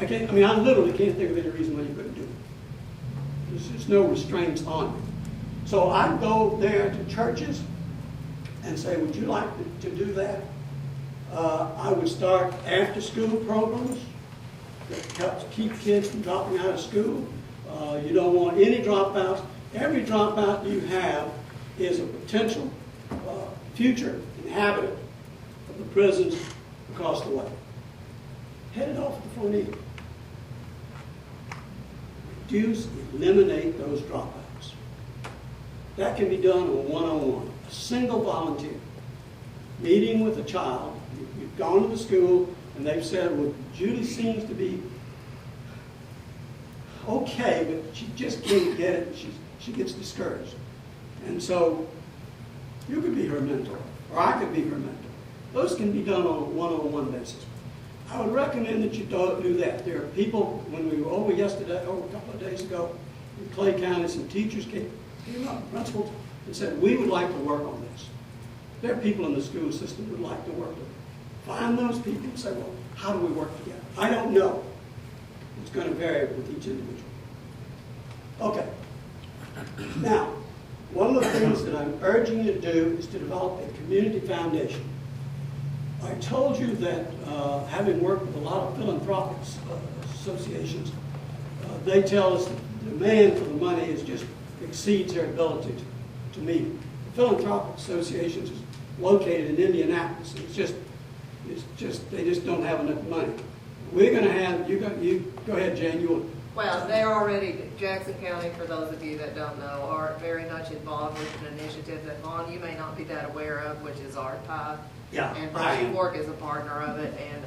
I literally can't think of any reason why you couldn't do it. There's no restraints on it. So I go there to churches and say, would you like to do that? I would start after-school programs that helps keep kids from dropping out of school. You don't want any dropouts. Every dropout you have is a potential future inhabitant of the prisons across the way. Head it off at the front end. Reduce, eliminate those dropouts. That can be done on one-on-one. A single volunteer meeting with a child. You've gone to the school and they've said, well, Judy seems to be okay, but she just can't get it. She gets discouraged. And so you could be her mentor, or I could be her mentor. Those can be done on a one-on-one basis. I would recommend that you do that. There are people, when we were over yesterday, a couple of days ago, in Clay County, some teachers came up, principals, and said, we would like to work on this. There are people in the school system who would like to work with it. Find those people and say, well, how do we work together? I don't know. It's going to vary with each individual. Okay. Now, one of the things that I'm urging you to do is to develop a community foundation. I told you that having worked with a lot of philanthropic associations, they tell us that the demand for the money exceeds their ability to meet it. The philanthropic associations is located in Indianapolis. They just don't have enough money. We're going to have, you go ahead, Jane. Well, they're already, Jackson County, for those of you that don't know, are very much involved with an initiative that, Vaughn, you may not be that aware of, which is RTI. Yeah, and Fresh Fork is a partner of it. And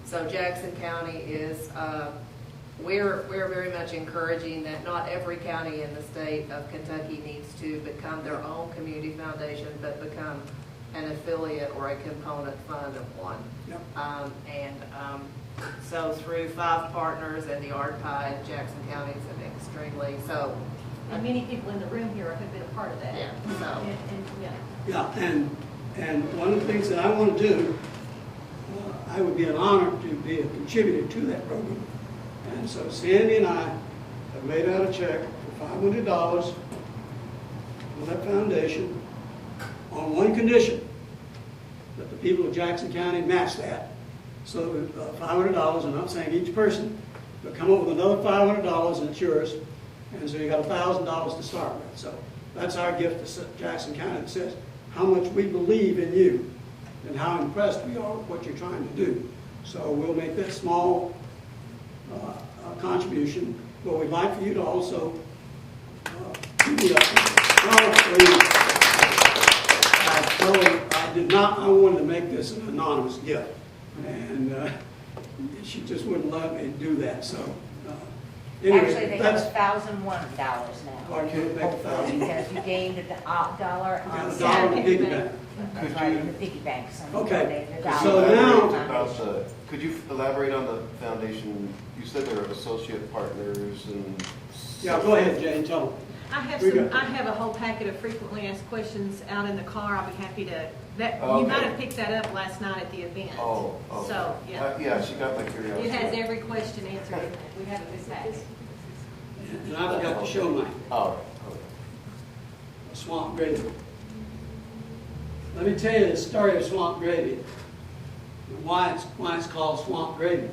so Jackson County is, we're very much encouraging that not every county in the state of Kentucky needs to become their own community foundation, but become an affiliate or a component fund of one. Yep. So through 5 partners and the RTI in Jackson County is an extremely, so. And many people in the room here have been a part of that. Yeah, so. And one of the things that I want to do, I would be an honor to be a contributor to that program. And so Sandy and I have made out a check for $500 for that foundation on one condition, that the people of Jackson County match that. So $500, I'm not saying each person, but come up with another $500 and it's yours. And so you got $1,000 to start with. So that's our gift to Jackson County. It says how much we believe in you and how impressed we are with what you're trying to do. So we'll make that small contribution, but we'd like for you to also keep me up. I wanted to make this an anonymous gift. And she just wouldn't let me do that. So anyway, actually, they have $1,001 now. Okay, make $1,000 because you gained $1 on $1 in the piggy bank. That's right, in the piggy bank. So Okay. so now, could you elaborate on the foundation? You said there are associate partners and. Yeah, go ahead, Jane. Tell them. I have a whole packet of frequently asked questions out in the car. I'll be happy to. Okay. You might have picked that up last night at the event. Oh. So yeah. Yeah, she got my curiosity. It has every question answered in it. We have a good packet. And I forgot to show mine. Oh. Okay. Swamp Gravy. Let me tell you the story of Swamp Gravy and why it's called Swamp Gravy.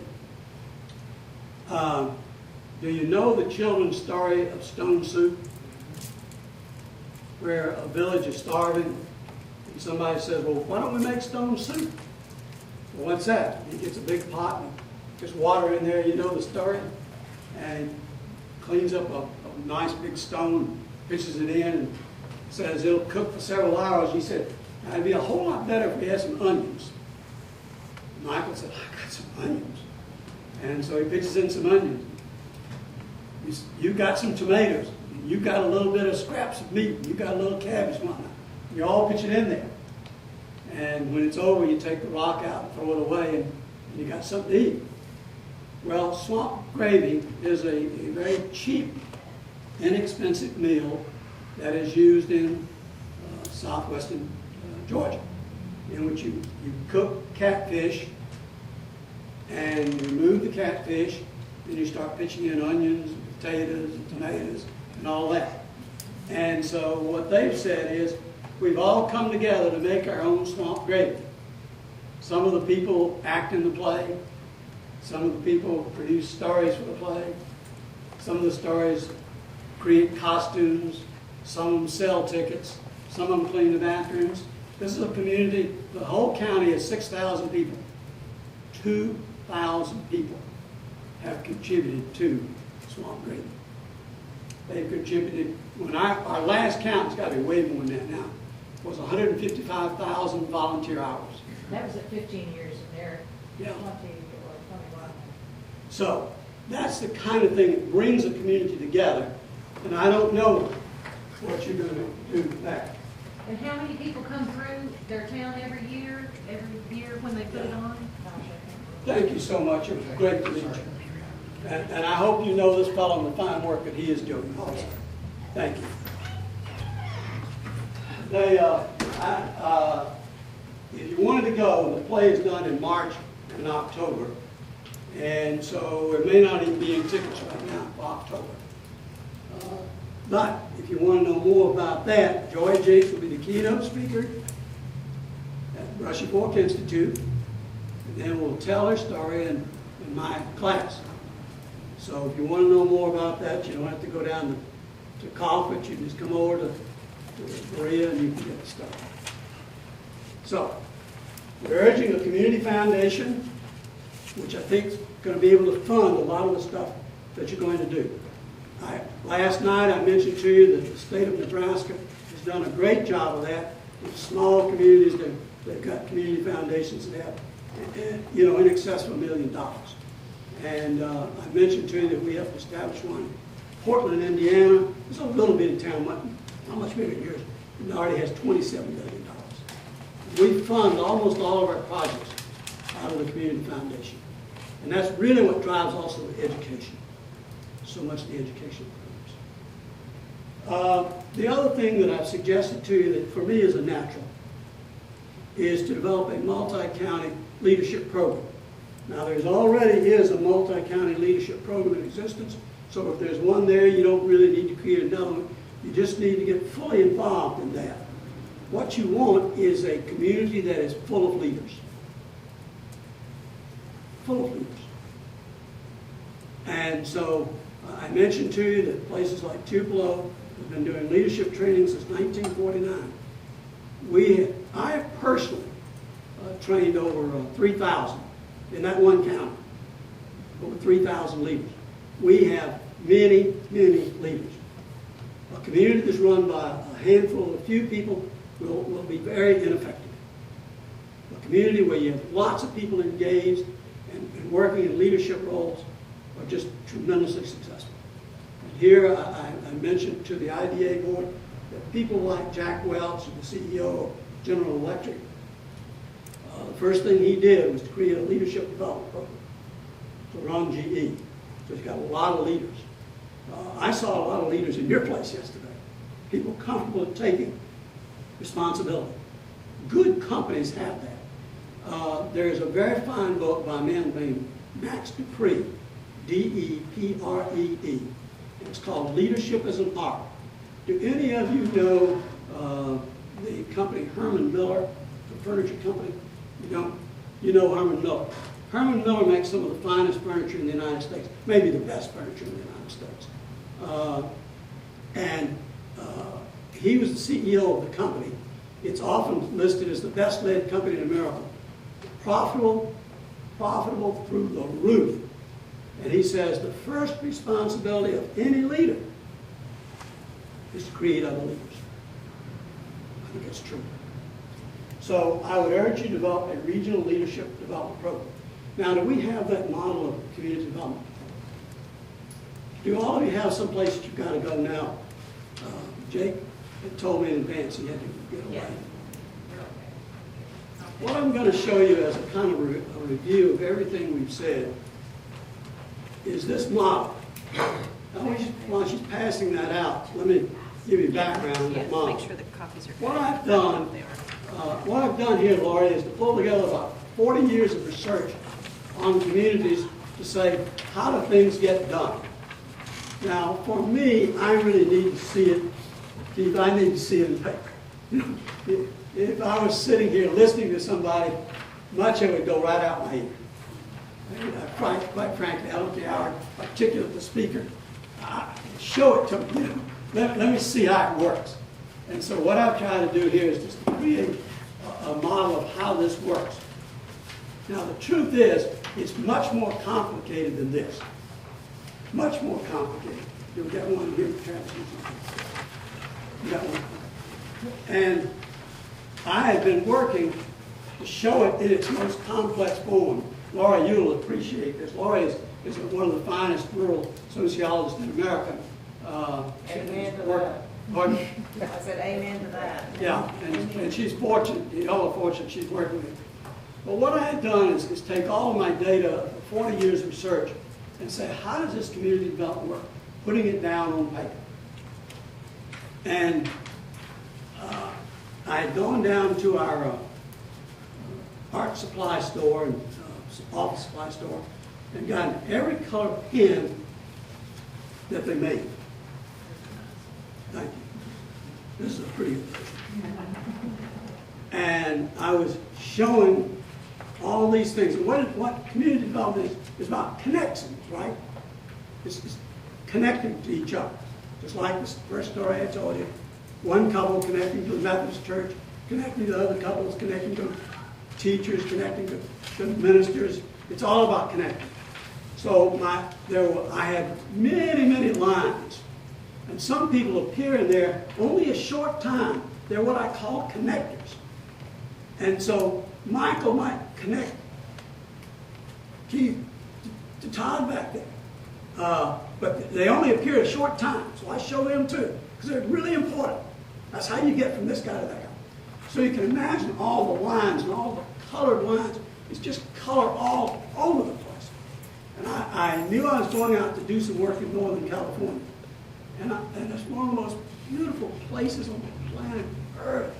Do you know the children's story of Stone Soup? Where a village is starving and somebody says, well, why don't we make stone soup? Well, what's that? He gets a big pot and just water in there, you know the story, and he cleans up a nice big stone, pitches it in, and says it'll cook for several hours. He said, it'd be a whole lot better if we had some onions. Michael said, I got some onions. And so he pitches in some onions. You got some tomatoes. You got a little bit of scraps of meat. You got a little cabbage, whatnot. You all pitch it in there. And when it's over, you take the rock out and throw it away, and you got something to eat. Well, swamp gravy is a very cheap, inexpensive meal that is used in southwestern Georgia, in which you cook catfish and you remove the catfish, and you start pitching in onions, and potatoes, and tomatoes, and all that. And so what they've said is, we've all come together to make our own swamp gravy. Some of the people act in the play. Some of the people produce stories for the play. Some of the stories create costumes. Some of them sell tickets. Some of them clean the bathrooms. This is a community, the whole county is 6,000 people. 2,000 people have contributed to Swamp Gravy. They've contributed, our last count, it's got to be way more than that now, was 155,000 volunteer hours. That was at 15 years in there. Yeah. 20 or 21. So that's the kind of thing that brings a community together. And I don't know what you're going to do with that. And how many people come through their town every year when they put it on? Thank you so much. It was great to meet you. And I hope you know this fellow and the fine work that he is doing also. Thank you. If you wanted to go, the play is done in March and October. And so there may not even be any tickets right now for October. But if you want to know more about that, Joy Jakes will be the keynote speaker at the Brushy Fork Institute. And then we'll tell her story in my class. So if you want to know more about that, you don't have to go down to conference. You just come over to Maria and you can get the stuff. So we're urging a community foundation, which I think is going to be able to fund a lot of the stuff that you're going to do. Last night I mentioned to you that the state of Nebraska has done a great job of that. With small communities, they've got community foundations that have, in excess of $1 million. And I mentioned to you that we have to establish one in Portland, Indiana. It's a little bitty town, not much bigger than yours. It already has $27 million. We fund almost all of our projects out of the community foundation. And that's really what drives also the education. So much the education programs. The other thing that I've suggested to you that for me is a natural is to develop a multi-county leadership program. Now there already is a multi-county leadership program in existence, so if there's one there, you don't really need to create another one. You just need to get fully involved in that. What you want is a community that is full of leaders. Full of leaders. And so I mentioned to you that places like Tupelo have been doing leadership training since 1949. I have personally trained over 3,000 in that one county, over 3,000 leaders. We have many, many leaders. A community that's run by a handful, a few people will be very ineffective. A community where you have lots of people engaged and working in leadership roles are just tremendously successful. And here I mentioned to the IDA board that people like Jack Welch, the CEO of General Electric, the first thing he did was to create a leadership development program to run GE. So he's got a lot of leaders. I saw a lot of leaders in your place yesterday. People comfortable in taking responsibility. Good companies have that. There is a very fine book by a man named Max Dupree, D-E-P-R-E-E. It's called Leadership as an Art. Do any of you know the company Herman Miller, the furniture company? You don't? You know Herman Miller. Herman Miller makes some of the finest furniture in the United States, maybe the best furniture in the United States. He was the CEO of the company. It's often listed as the best-led company in America. Profitable through the roof. And he says the first responsibility of any leader is to create other leaders. I think that's true. So I would urge you to develop a regional leadership development program. Now, do we have that model of community development? Do all of you have some place that you've got to go now? Jake had told me in advance he had to get away. What I'm going to show you as a kind of a review of everything we've said is this model. Now, while she's passing that out, let me give you background on that model. Make sure the copies are good. What I've done here, Laurie, is to pull together about 40 years of research on communities to say, how do things get done? Now, for me, I really need to see it, Keith, I need to see it in paper. If I was sitting here listening to somebody, much of it would go right out my ear. Quite frankly, I don't care how articulate the speaker. Show it to me. Let me see how it works. And so what I've tried to do here is just create a model of how this works. Now, the truth is, it's much more complicated than this. Much more complicated. You'll get one here, perhaps. You got one. And I have been working to show it in its most complex form. Laura, you'll appreciate this. Laura is one of the finest rural sociologists in America. Amen to Work- that. Pardon? I said amen to that. Yeah, and she's fortunate, y'all are fortunate she's working with me. But what I had done is take all of my data, 40 years of research, and say, how does this community development work? Putting it down on paper. And I had gone down to our art supply store and office supply store and gotten every color pen that they made. Thank you. This is a pretty and I was showing all these things. What community development is about connections, right? It's connecting to each other. Just like this first story I told you. One couple connecting to the Methodist Church, connecting to other couples, connecting to teachers, connecting to ministers. It's all about connecting. So I had many lines. And some people appear in there only a short time. They're what I call connectors. And so Michael might connect Keith to Todd back there. But they only appear a short time. So I show them too, because they're really important. That's how you get from this guy to that guy. So you can imagine all the lines and all the colored lines. It's just color all over the place. And I knew I was going out to do some work in Northern California. And it's one of the most beautiful places on the planet Earth.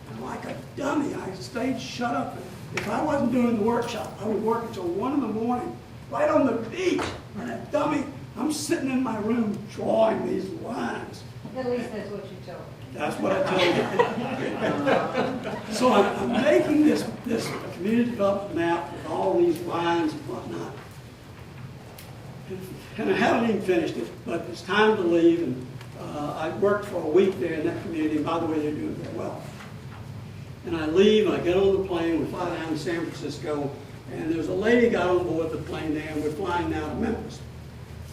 And like a dummy, I stayed shut up. If I wasn't doing the workshop, I would work until 1 in the morning, right on the beach. And that dummy, I'm sitting in my room drawing these lines. At least that's what you told me. That's what I told you. So I'm making this community development map with all these lines and whatnot. And I haven't even finished it, but it's time to leave. And I worked for a week there in that community. And by the way, they're doing very well. And I leave, and I get on the plane, we fly down to San Francisco, and there's a lady got on board the plane there, and we're flying now to Memphis.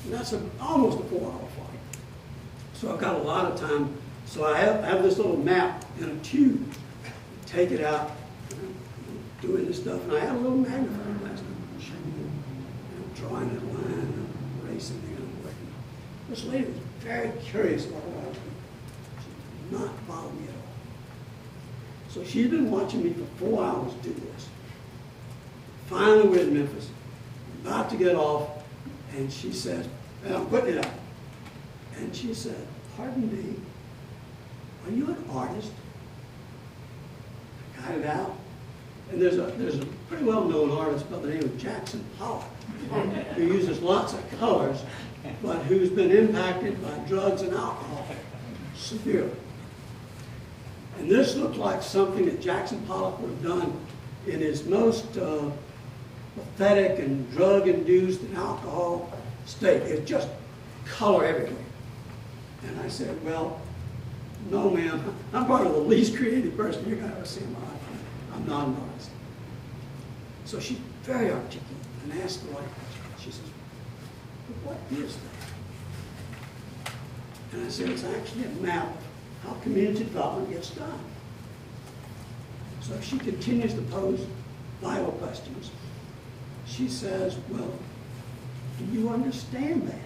And that's almost a 4-hour flight. So I've got a lot of time. So I have this little map in a tube. Take it out, doing this stuff, and I had a little magnifying glass. I'm drawing that line, and I'm erasing it, and I'm working. This lady was very curious about what I was doing. She did not follow me at all. So she's been watching me for 4 hours do this. Finally, we're in Memphis, about to get off, and she says, and I'm putting it up. And she said, "Pardon me, are you an artist?" I got it out. And there's a pretty well-known artist by the name of Jackson Pollock, who uses lots of colors, but who's been impacted by drugs and alcohol severely. And this looked like something that Jackson Pollock would have done in his most pathetic and drug-induced and alcohol state. It's just color everywhere. And I said, well, no, ma'am, I'm probably the least creative person you're going to ever see in my life. I'm not an artist. So she's very articulate and asked the right question. She says, but what is that? And I said, it's actually a map of how community development gets done. So she continues to pose vital questions. She says, well, do you understand that?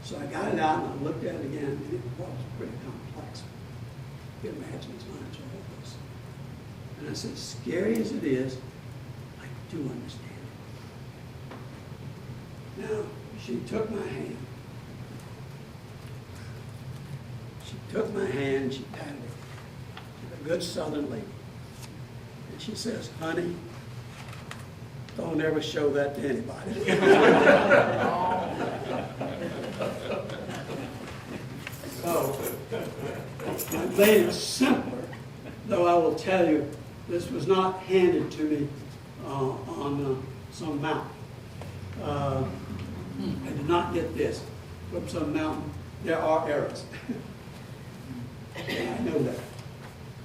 So I got it out and I looked at it again, and it was pretty complex. You can imagine it's not so hopeless. And I said, scary as it is, I do understand it. Now, she took my hand. She took my hand, she patted it. She's a good Southern lady. And she says, honey, Don't ever show that to anybody. So, I made it simpler, though I will tell you, this was not handed to me on some mountain. I did not get this from some mountain. There are errors. I know that.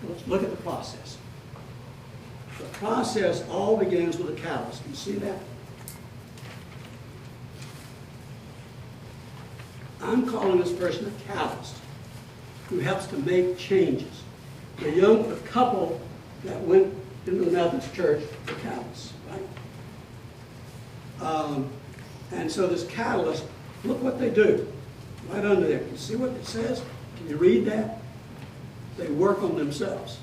Let's look at the process. The process all begins with a catalyst. You see that? I'm calling this person a catalyst who helps to make changes. The couple that went into the Methodist church were catalysts, right? And so this catalyst, look what they do. Right under there. Can you see what it says? Can you read that? They work on themselves.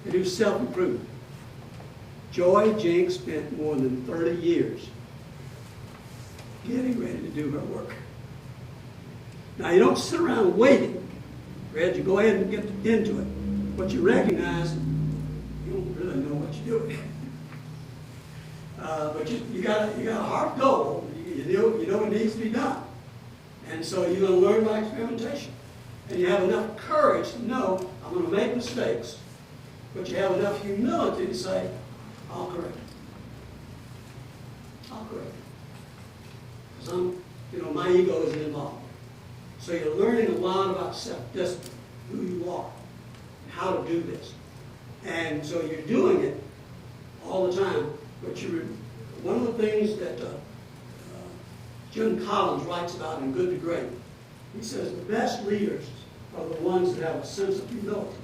They do self-improvement. Joy Jinks spent more than 30 years getting ready to do her work. Now, you don't sit around waiting. Fred, you go ahead and get into it. But you recognize you don't really know what you're doing. But you got a hard goal. You know it needs to be done. And so you're going to learn by experimentation. And you have enough courage to know I'm going to make mistakes. But you have enough humility to say, I'll correct it. I'll correct it. Because my ego isn't involved. So you're learning a lot about self-discipline, who you are, and how to do this. And so you're doing it all the time. But one of the things that Jim Collins writes about in Good to Great, he says the best leaders are the ones that have a sense of humility.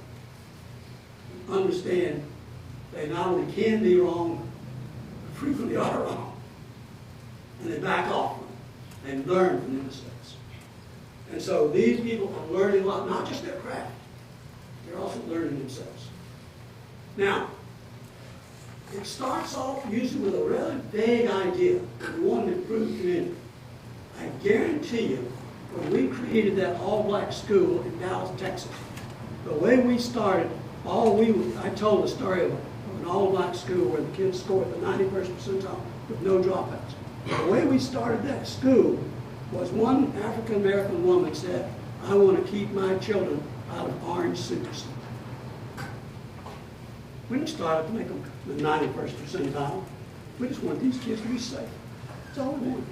Understand they not only can be wrong, but frequently are wrong. And they back off from it and learn from their mistakes. And so these people are learning a lot, not just their craft, they're also learning themselves. Now, it starts off usually with a really vague idea. We want to improve community. I guarantee you, when we created that all-black school in Dallas, Texas, the way we started, I told the story of an all-black school where the kids scored the 91st percentile with no dropouts. The way we started that school was one African-American woman said, I want to keep my children out of orange suits. We didn't start to make them the 91st percentile. We just want these kids to be safe. That's all we want.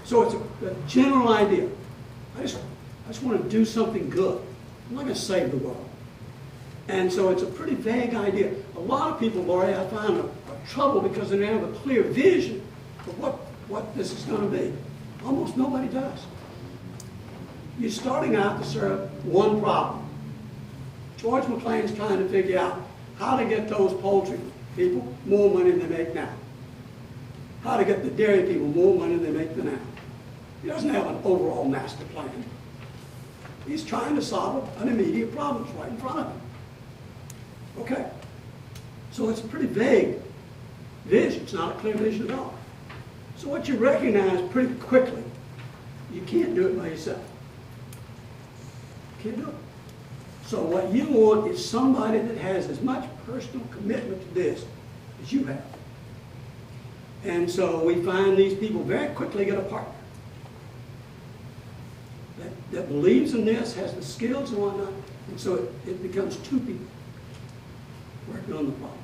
So it's a general idea. I just want to do something good. I'm not going to save the world. And so it's a pretty vague idea. A lot of people, Laurie, I find are trouble because they don't have a clear vision of what this is going to be. Almost nobody does. You're starting out to serve one problem. George McLean's trying to figure out how to get those poultry people more money than they make now. How to get the dairy people more money than they make now. He doesn't have an overall master plan. He's trying to solve an immediate problem that's right in front of him. Okay. So it's a pretty vague vision. It's not a clear vision at all. So what you recognize pretty quickly, you can't do it by yourself. You can't do it. So what you want is somebody that has as much personal commitment to this as you have. And so we find these people very quickly get a partner that believes in this, has the skills and whatnot, and so it becomes two people working on the problem.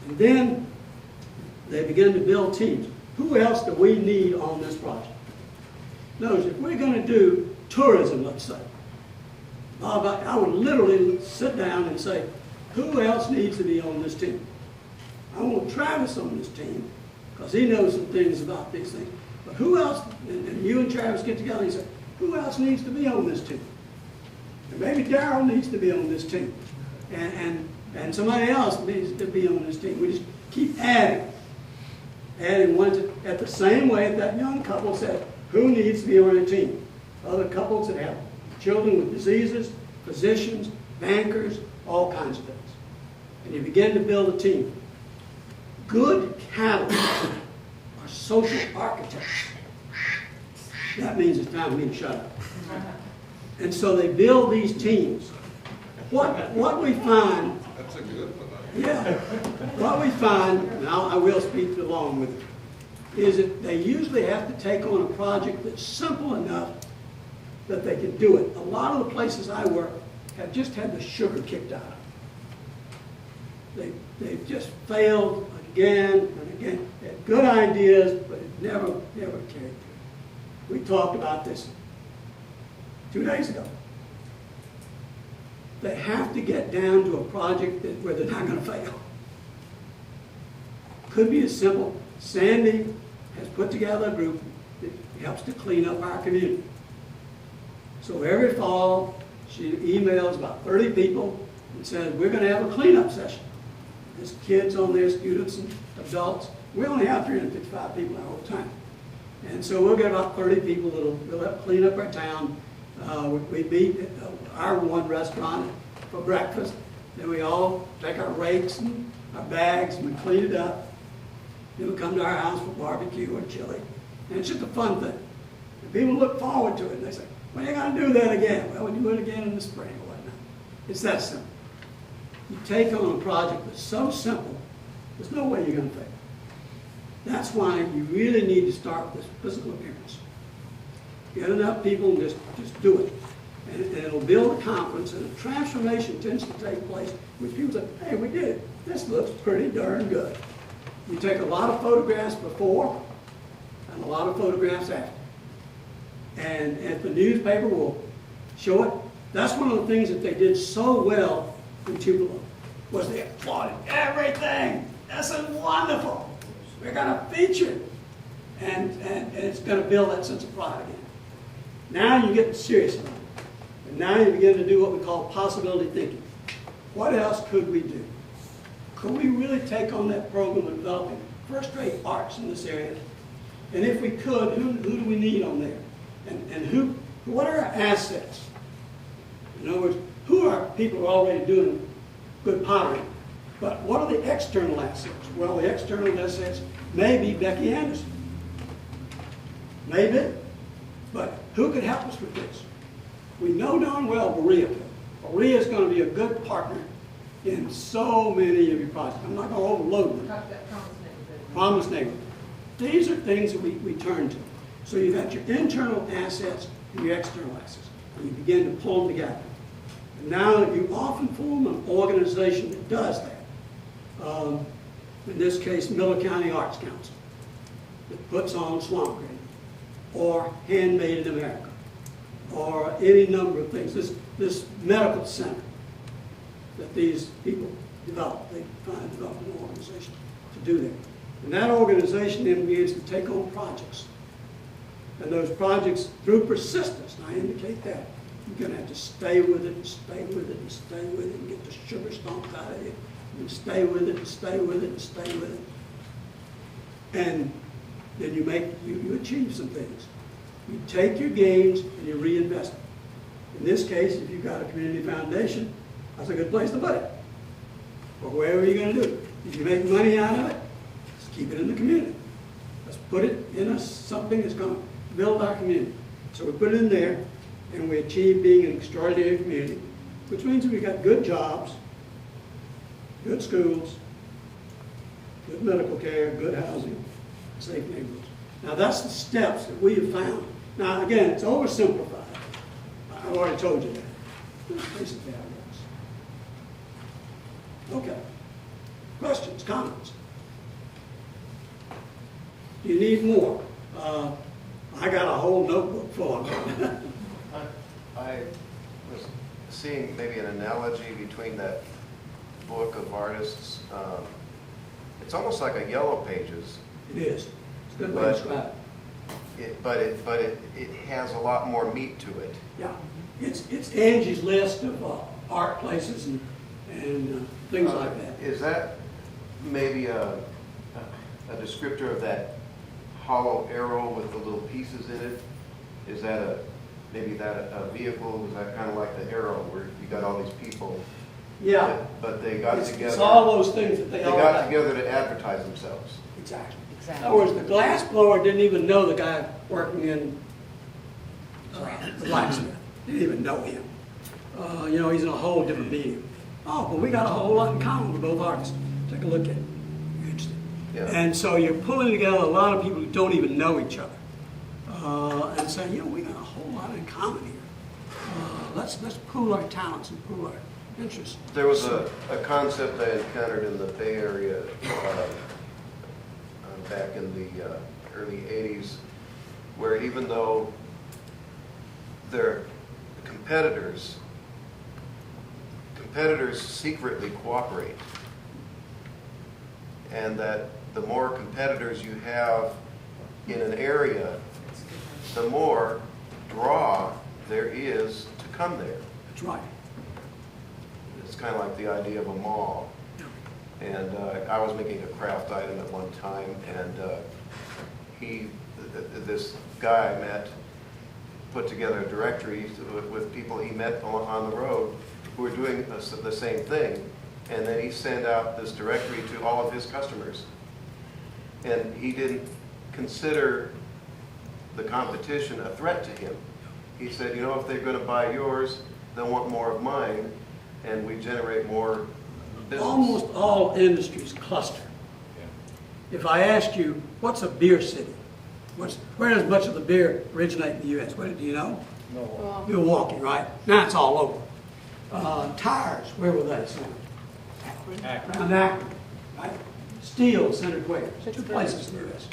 And then they begin to build teams. Who else do we need on this project? Notice, if we're going to do tourism, let's say, I would literally sit down and say, who else needs to be on this team? I want Travis on this team because he knows some things about these things. But who else, and you and Travis get together and say, who else needs to be on this team? And maybe Darryl needs to be on this team. And somebody else needs to be on this team. We just keep adding ones at the same way that young couple said, who needs to be on a team? Other couples that have children with diseases, physicians, bankers, all kinds of things. And you begin to build a team. Good catalysts are social architects. That means it's time for me to shut up. And so they build these teams. What we find, That's a good one. Yeah. What we find, and I will speak along with it, is that they usually have to take on a project that's simple enough that they can do it. A lot of the places I work have just had the sugar kicked out of them. They've just failed again and again. They had good ideas, but it never carried through. We talked about this 2 days ago. They have to get down to a project where they're not going to fail. Could be as simple. Sandy has put together a group that helps to clean up our community. So every fall, she emails about 30 people and says, we're going to have a cleanup session. There's kids on there, students and adults. We only have 355 people our whole time. And so we'll get about 30 people that'll help clean up our town. We meet at our one restaurant for breakfast. Then we all take our rakes and our bags and we clean it up. Then we come to our house for barbecue or chili. And it's just a fun thing. And people look forward to it. And they say, when are you going to do that again? Well, we do it again in the spring or whatnot. It's that simple. You take on a project that's so simple, there's no way you're going to fail. That's why you really need to start with physical appearance. Get enough people and just do it. And it'll build a confidence, and a transformation tends to take place when people say, hey, we did it. This looks pretty darn good. You take a lot of photographs before and a lot of photographs after. And if the newspaper will show it, that's one of the things that they did so well in Tupelo, was they applauded everything. This is wonderful. We're going to feature it. And it's going to build that sense of pride again. Now you get serious about it. And now you begin to do what we call possibility thinking. What else could we do? Could we really take on that program of developing first-rate arts in this area? And if we could, who do we need on there? And what are our assets? In other words, who are people who are already doing good pottery? But what are the external assets? Well, the external assets may be Becky Anderson. Maybe. But who could help us with this? We know darn well Maria could. Maria is going to be a good partner in so many of your projects. I'm not going to overload them. Talk about promise neighborhood. Promise neighborhood. These are things that we turn to. So you've got your internal assets and your external assets. And you begin to pull them together. And now you often form an organization that does that. In this case, Miller County Arts Council, that puts on Swamp Grade, or Handmade in America, or any number of things. This medical center that these people develop, they develop an organization to do that. And that organization then begins to take on projects. And those projects, through persistence, and I indicate that, you're going to have to stay with it and stay with it and stay with it and get the sugar stomped out of you. And stay with it and stay with it and stay with it. And then you achieve some things. You take your gains and you reinvest them. In this case, if you've got a community foundation, that's a good place to put it. Or wherever you're going to do it. If you make money out of it, let's keep it in the community. Let's put it in something that's going to build our community. So we put it in there, and we achieve being an extraordinary community, which means we've got good jobs, good schools, good medical care, good housing, safe neighborhoods. Now that's the steps that we have found. Now again, it's oversimplified. I've already told you that. That's basically how it goes. Okay. Questions, comments? Do you need more? I got a whole notebook full of them. I was seeing maybe an analogy between that book of artists. It's almost like a Yellow Pages. It is. It's a good way to describe it. But it has a lot more meat to it. Yeah. It's Angie's list of art places and things like that. Is that maybe a descriptor of that hollow arrow with the little pieces in it? Is that a vehicle? Is that kind of like the arrow where you got all these people? Yeah. But they got together. It's all those things that they all got have. together to advertise themselves. Exactly. In other words, the glass blower didn't even know the guy working in the blacksmith. Didn't even know him. He's in a whole different medium. oh, but we got a whole lot in common with both artists. Take a look at it. You're interested. Yeah. And so you're pulling together a lot of people who don't even know each other. And saying, you know, we got a whole lot in common here. Let's pool our talents and pool our interests. There was a concept I encountered in the Bay Area back in the early 80s, where even though they're competitors secretly cooperate, and that the more competitors you have in an area, the more draw there is to come there. That's right. It's kind of like the idea of a mall. And I was making a craft item at one time, and this guy I met put together a directory with people he met on the road who were doing the same thing, and then he sent out this directory to all of his customers. And he didn't consider the competition a threat to him. He said, you know, if they're going to buy yours, they'll want more of mine, and we generate more business. Almost all industries cluster. If I ask you, what's a beer city? Where does much of the beer originate in the U.S.? Where do you know? Milwaukee, right? Now it's all over. Tires, where were they centered? Around Akron, right? Steel centered where? Two places in the U.S.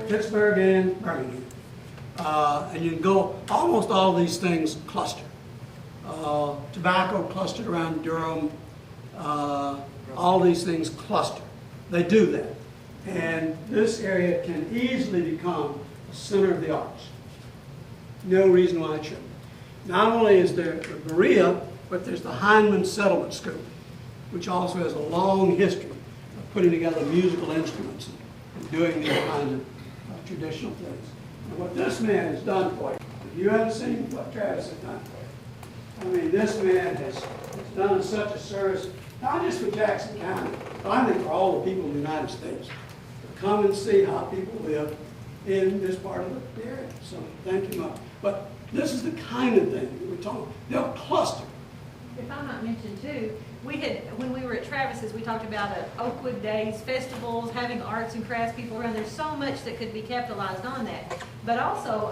Pittsburgh and Birmingham. And you can go, almost all these things cluster. Tobacco clustered around Durham. All these things cluster. They do that. And this area can easily become the center of the arts. No reason why it shouldn't. Not only is there the Berea, but there's the Heinemann Settlement School, which also has a long history of putting together musical instruments and doing these kinds of traditional things. And what this man has done for you, if you haven't seen what Travis has done for you, I mean, this man has done such a service, not just for Jackson County, but I think for all the people in the United States. Come and see how people live in this part of the area. So thank you much. But this is the kind of thing that we're talking about. They'll cluster. If I might mention too, when we were at Travis's, we talked about Oakwood Days, festivals, having arts and crafts people around. There's so much that could be capitalized on that. But also,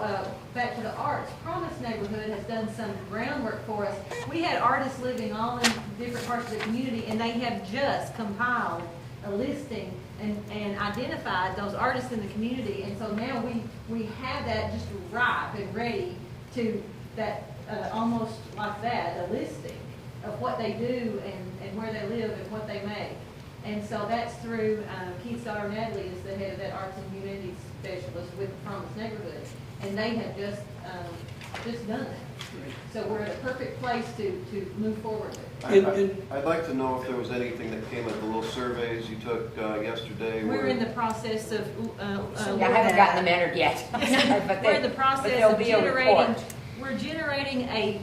back to the arts, Promise Neighborhood has done some groundwork for us. We had artists living all in different parts of the community, and they have just compiled a listing and identified those artists in the community. And so now we have that just ripe and ready to that, almost like that, a listing of what they do and where they live and what they make. And so that's through Keith's daughter Natalie is the head of that arts and humanities specialist with the Promise Neighborhood. And they have just done that. So we're at a perfect place to move forward with. I'd like to know if there was anything that came of the little surveys you took yesterday. We're in the process of... I haven't gotten them entered yet. We're in the process of generating... We're generating a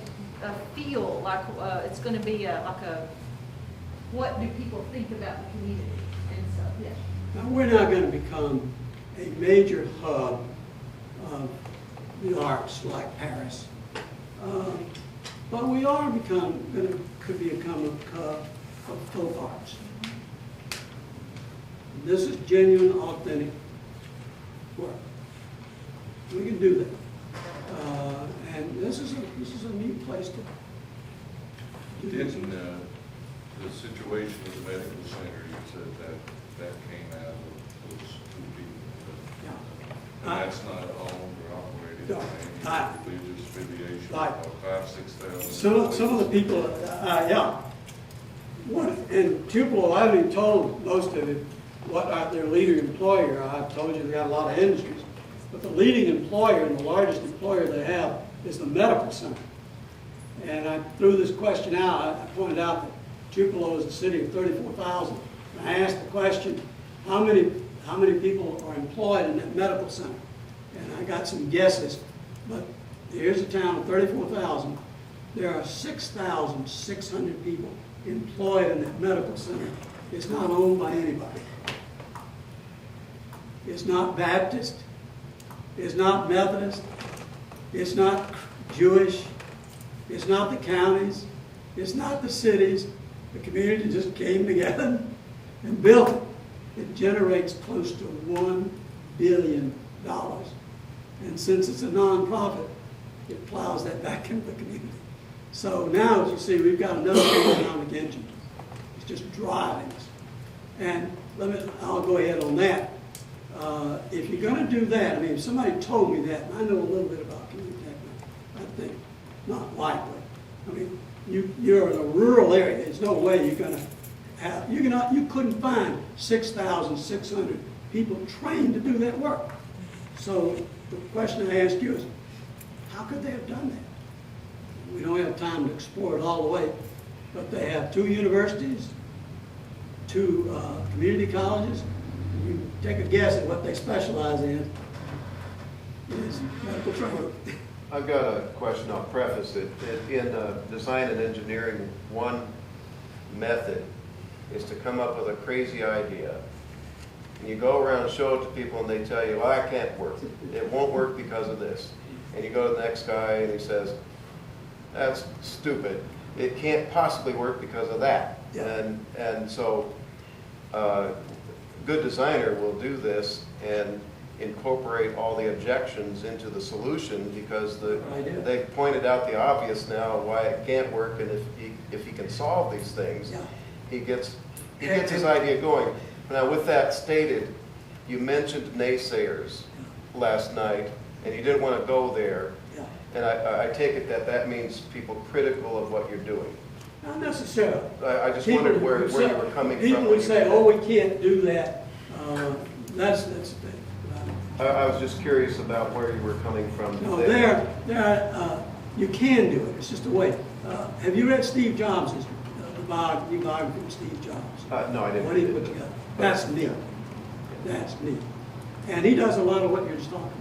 feel like it's going to be like a... What do people think about the community? And so, yeah. Now, we're not going to become a major hub of the arts like Paris. But we are could become a hub of folk arts. This is genuine, authentic work. We can do that. And this is a neat place to do this. Didn't the situation with the medical center, you said that came out of those two people? Yeah. And that's not owned or operated No. by any religious affiliation, Right. about 5,000-6,000. Some of the people, yeah. In Tupelo, I haven't even told most of it what their leading employer. I've told you they got a lot of industries. But the leading employer and the largest employer they have is the medical center. And I threw this question out. I pointed out that Tupelo is a city of 34,000. And I asked the question, how many people are employed in that medical center? And I got some guesses. But here's a town of 34,000. There are 6,600 people employed in that medical center. It's not owned by anybody. It's not Baptist. It's not Methodist. It's not Jewish. It's not the counties. It's not the cities. The community just came together and built it. It generates close to $1 billion. And since it's a nonprofit, it plows that back into the community. So now, as you see, we've got another economic engine. It's just driving us. And I'll go ahead on that. If you're going to do that, I mean, if somebody told me that, and I know a little bit about community tech, I think not likely. I mean, you're in a rural area. There's no way you're going to have, you couldn't find 6,600 people trained to do that work. So the question I ask you is, how could they have done that? We don't have time to explore it all the way, but they have 2 universities, 2 community colleges. You take a guess at what they specialize in. Is medical training. I've got a question, I'll preface it. In design and engineering, one method is to come up with a crazy idea. And you go around and show it to people and they tell you, well, that can't work. It won't work because of this. And you go to the next guy and he says, that's stupid. It can't possibly work because of that. Yeah. And so a good designer will do this and incorporate all the objections into the solution because they've pointed out the obvious now why it can't work, and if he can solve these things, Yeah. he gets his idea going. Now, with that stated, you mentioned naysayers last night, and you didn't want to go there. Yeah. And I take it that means people critical of what you're doing. Not necessarily. I just wondered where you were coming from. People when would you say, did oh, that. we can't do that. That's the thing. I was just curious about where you were coming from. No, today. you can do it. It's just a way. Have you read Steve Jobs' biography of Steve Jobs? No, I didn't. What he put together. That's neat. That's neat. And he does a lot of what you're just talking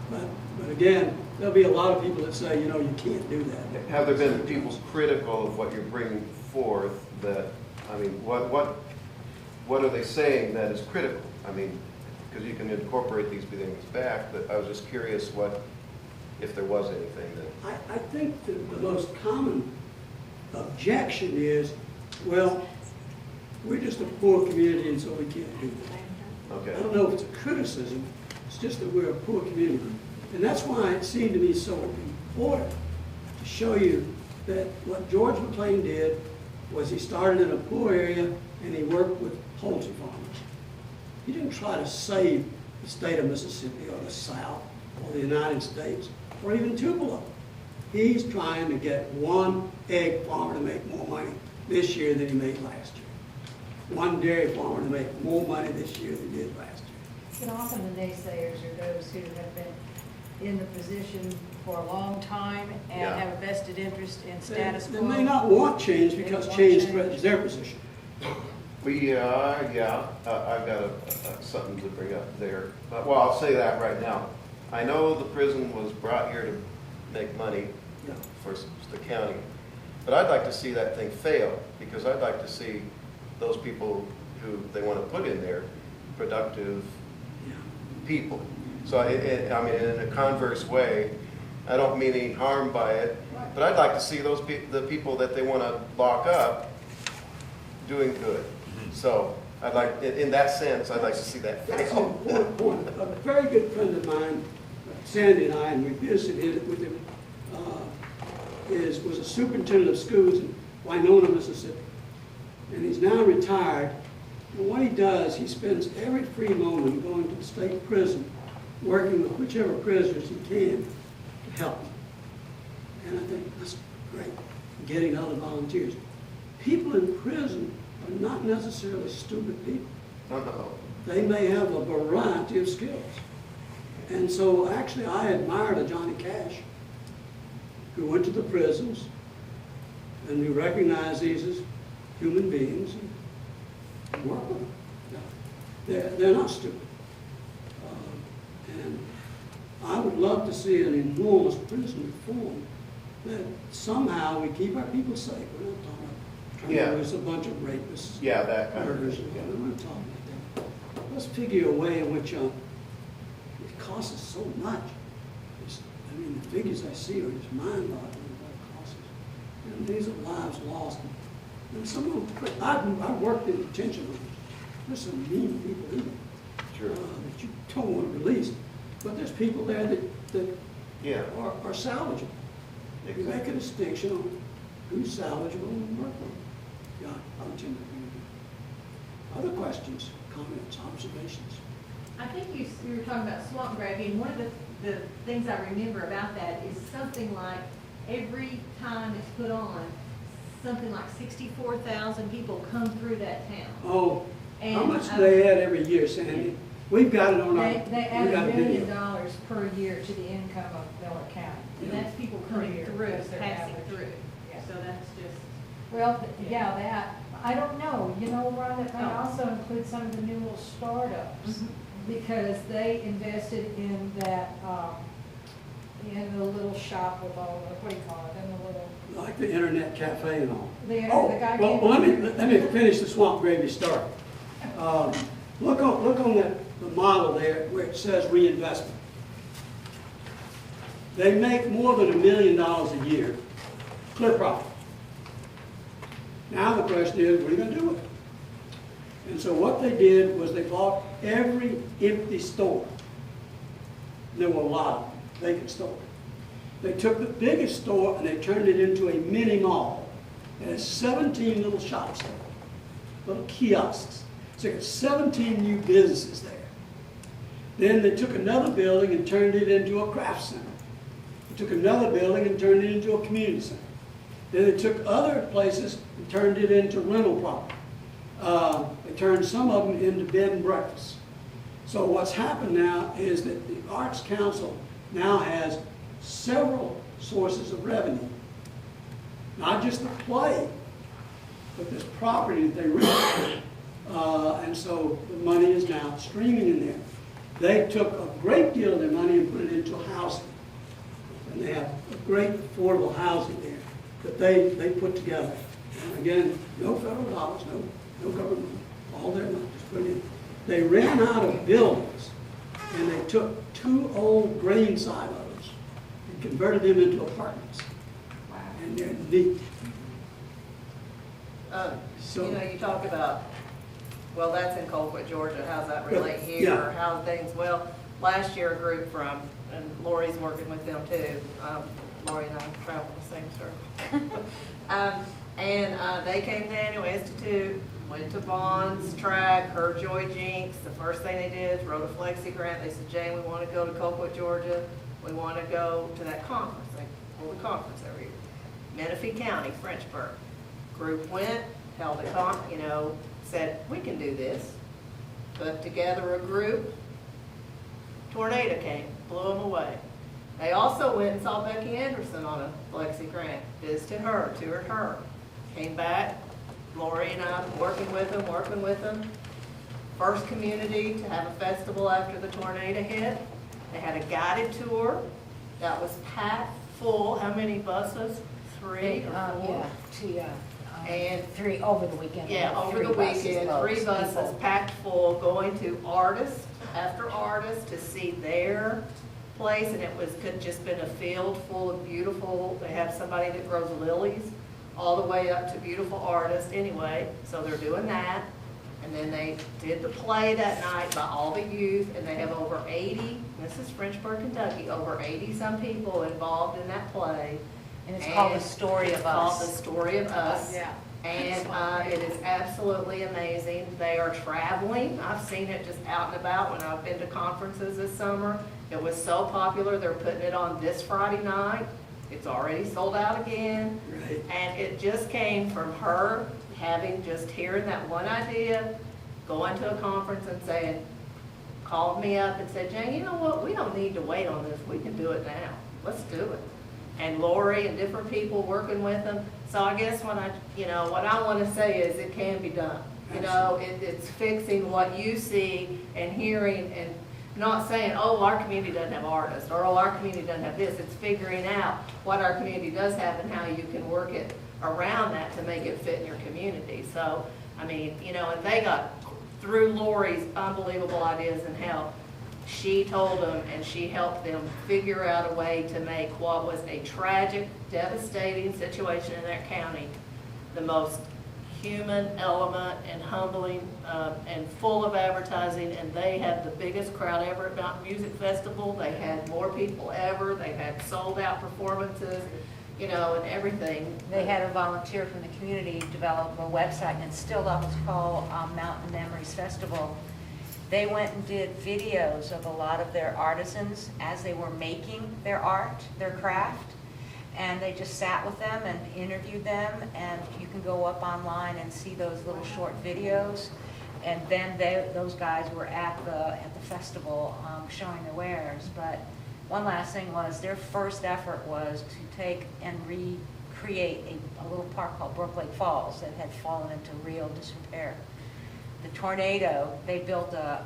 about. But again, there'll be a lot of people that say, you can't do that. Have there been people critical of what you're bringing forth that, I mean, what are they saying that is critical? I mean, because you can incorporate these things back, but I was just curious if there was anything that... I think the most common objection is, well, we're just a poor community and so we can't do that. Okay. I don't know if it's a criticism, it's just that we're a poor community. And that's why it seemed to me so important to show you that what George McLean did was he started in a poor area and he worked with poultry farmers. He didn't try to save the state of Mississippi or the South or the United States or even Tupelo. He's trying to get one egg farmer to make more money this year than he made last year. One dairy farmer to make more money this year than he did last year. But often the naysayers are those who have been in the position for a long time and Yeah. have a vested interest in status They quo. may not want change They because want change change. threatens their position. I've got something to bring up there. Well, I'll say that right now. I know the prison was brought here to make money Yeah. for the county, but I'd like to see that thing fail, because I'd like to see those people who they want to put in there productive Yeah. people. So, I mean, in a converse way, I don't mean any harm by it, but I'd like to see the people that they want to lock up doing good. So, I'd like, in that sense, I'd like to see that That's an fail. important point. A very good friend of mine, Sandy and I, and we visited it with him, was a superintendent of schools in Winona, Mississippi. And he's now retired. And what he does, he spends every free moment going to the state prison, working with whichever prisoners he can to help them. And I think that's great, getting other volunteers. People in prison are not necessarily stupid people. No. They may have a variety of skills. And so actually I admired a Johnny Cash who went to the prisons and who recognized these as human beings and worked with them. They're not stupid. And I would love to see an enormous prison reform that somehow we keep our people safe. We're not talking about Yeah. there's a bunch of rapists. Yeah, that kind of murders. thing, yeah. We're not talking about that. Let's figure a way in which it costs us so much. I mean, the figures I see are just mind-boggling what it costs us. And these are lives lost. And some of them, I've worked in detention rooms. There's some mean people in there. Sure. That you don't want to release. But there's people there that Yeah. are salvageable. You make a distinction on who's salvageable and workable. Yeah, I would tend to agree with you. Other questions, comments, observations? I think you were talking about swamp gravy, and one of the things I remember about that is something like every time it's put on, something like 64,000 people come through that town. Oh, how And, much do they add every year, Sandy? We've got it on our, They we add got $1 a million video. per year to the income of Miller County. And that's people Per coming year, through, that's their passing average. through. Yeah. So that's just, Well, yeah, that, I don't know, you know, Ron, it may Oh. also include some of the new little startups, Mhm. because they invested in that, in the little shop with all the, what do you call it, in the little, Like the internet cafe and all. the Oh, guy. well, came- let me finish the swamp gravy story. Look on the model there where it says reinvestment. They make more than $1 million a year, clear profit. Now the question is, what are you going to do with it? And so what they did was they bought every empty store. There were a lot of them, vacant stores. They took the biggest store and they turned it into a mini mall. It has 17 little shops there, little kiosks. So you got 17 new businesses there. Then they took another building and turned it into a craft center. They took another building and turned it into a community center. Then they took other places and turned it into rental property. They turned some of them into bed and breakfast. So what's happened now is that the Arts Council now has several sources of revenue. Not just the play, but this property that they rent. And so the money is now streaming in there. They took a great deal of their money and put it into housing. And they have a great affordable housing there that they put together. And again, no federal dollars, no government, all their money, just put it in. They ran out of buildings, and they took 2 old grain silos and converted them into apartments. And they're neat. So- You know, you talk about, well, that's in Colquitt, Georgia, how's that relate here, Yeah. or how things, well, last year a group from, and Lori's working with them too, Lori and I travel the same circle. They came to Annual Institute, went to Vaughn's track, heard Joy Jinks, the first thing they did is wrote a flexi grant, they said, Jane, we want to go to Colquitt, Georgia, we want to go to that conference, they hold a conference every year. Menifee County, Frenchburg. Group went, held a said, we can do this. Put together a group. Tornado came, blew them away. They also went and saw Becky Anderson on a flexi grant, visited her, toured her. Came back, Lori and I working with them. First community to have a festival after the tornado hit. They had a guided tour that was packed full. How many buses? 3 or 4? And 3 over the weekend. yeah, over the weekend, 3 buses packed full, going to artist after artist to see their place, and it could just been a field full of beautiful, they have somebody that grows lilies, all the way up to beautiful artists anyway, so they're doing that. And then they did the play that night by all the youth, and they have over 80, this is Frenchburg, Kentucky, over 80-some people involved in that play. And it's called The Story of It's called The Us. Story of Us. Yeah. And it is absolutely amazing. They are traveling. I've seen it just out and about when I've been to conferences this summer. It was so popular, they're putting it on this Friday night. It's already sold out again. Right. And it just came from her hearing that one idea, going to a conference and saying, called me up and said, Jane, you know what, we don't need to wait on this, we can do it now, let's do it. And Lori and different people working with them. So I guess what I want to say is it can be done. It's fixing what you see and hearing and not saying, oh, our community doesn't have artists, or oh, our community doesn't have this. It's figuring out what our community does have and how you can work it around that to make it fit in your community. So, and they got, through Lori's unbelievable ideas and help, she told them and she helped them figure out a way to make what was a tragic, devastating situation in that county the most human element and humbling and full of advertising, and they had the biggest crowd ever at Mountain Music Festival. They had more people ever. They had sold-out performances, you know, and everything. They had a volunteer from the community develop a website, and it's still up. It's called Mountain Memories Festival. They went and did videos of a lot of their artisans as they were making their art, their craft, and they just sat with them and interviewed them, and you can go up online and see those little short videos. And then those guys were at the festival showing their wares. But one last thing was, their first effort was to take and recreate a little park called Brook Lake Falls that had fallen into real disrepair. The tornado, they built a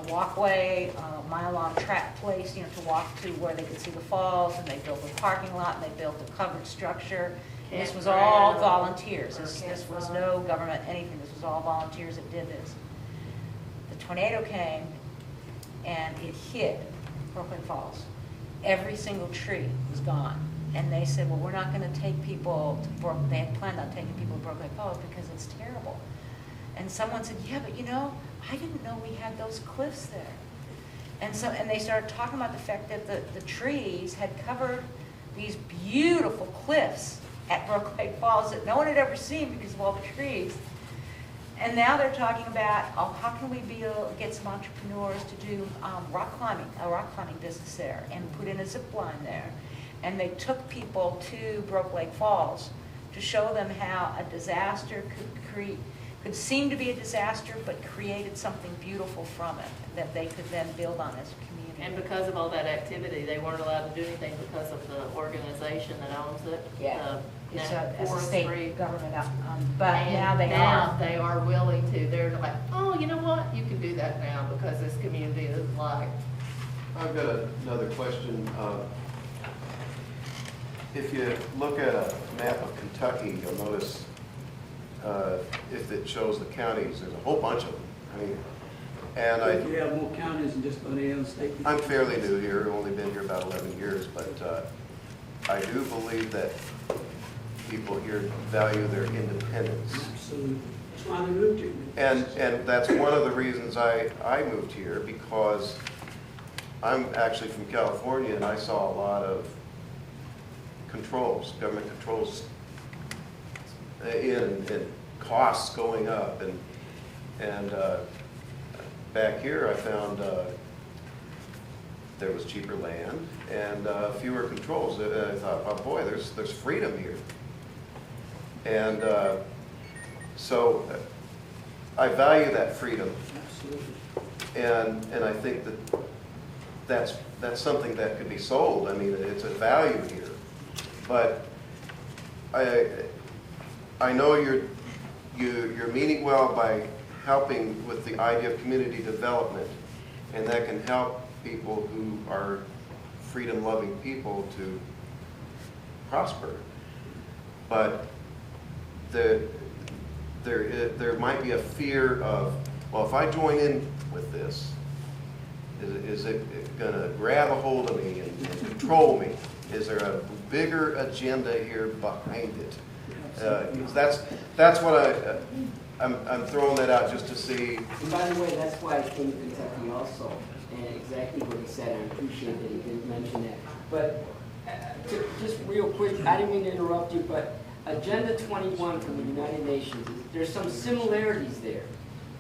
walkway, a mile-long track place, you know, to walk to where they could see the falls, and they built a parking lot, and they built a covered structure. And this was all volunteers. This was no government, anything. This was all volunteers that did this. The tornado came, and it hit Brooklyn Falls. Every single tree was gone. And they said, well, we're not going to take people to Brooklyn. They had planned on taking people to Brooklyn Falls because it's terrible. And someone said, yeah, but you know, I didn't know we had those cliffs there. And they started talking about the fact that the trees had covered these beautiful cliffs at Brook Lake Falls that no one had ever seen because of all the trees. And now they're talking about, oh, how can we get some entrepreneurs to do rock climbing, a rock climbing business there, and put in a zip line there. And they took people to Brook Lake Falls to show them how a disaster could seem to be a disaster, but created something beautiful from it that they could then build on as a community. And because of all that activity, they weren't allowed to do anything because of the organization that owns it. Yeah. the It's a forestry. state government, but And now they now are. they are willing to. They're like, oh, you know what? You can do that now because this community is like. I've got another question. If you look at a map of Kentucky, you'll notice if it shows the counties, there's a whole bunch of them. I mean, and If you have more counties than just about any other state. I'm fairly new here, only been here about 11 years, but I do believe that people here value their independence. Absolutely. That's why they moved here. And that's one of the reasons I moved here, because I'm actually from California, and I saw a lot of controls, government controls and costs going up, and back here I found there was cheaper land and fewer controls. And I thought, oh boy, there's freedom here, and so I value that freedom, Absolutely. and I think that's something that could be sold. I mean, it's a value here, but I know you're meaning well by helping with the idea of community development, and that can help people who are freedom-loving people to prosper. But there might be a fear of, well, if I join in with this, is it going to grab a hold of me and control me? Is there a bigger agenda here behind it? That's what I'm throwing that out just to see. And by the way, that's why I came to Kentucky also, and exactly what he said. I appreciate that he didn't mention that. But just real quick, I didn't mean to interrupt you, but Agenda 21 from the United Nations, there's some similarities there.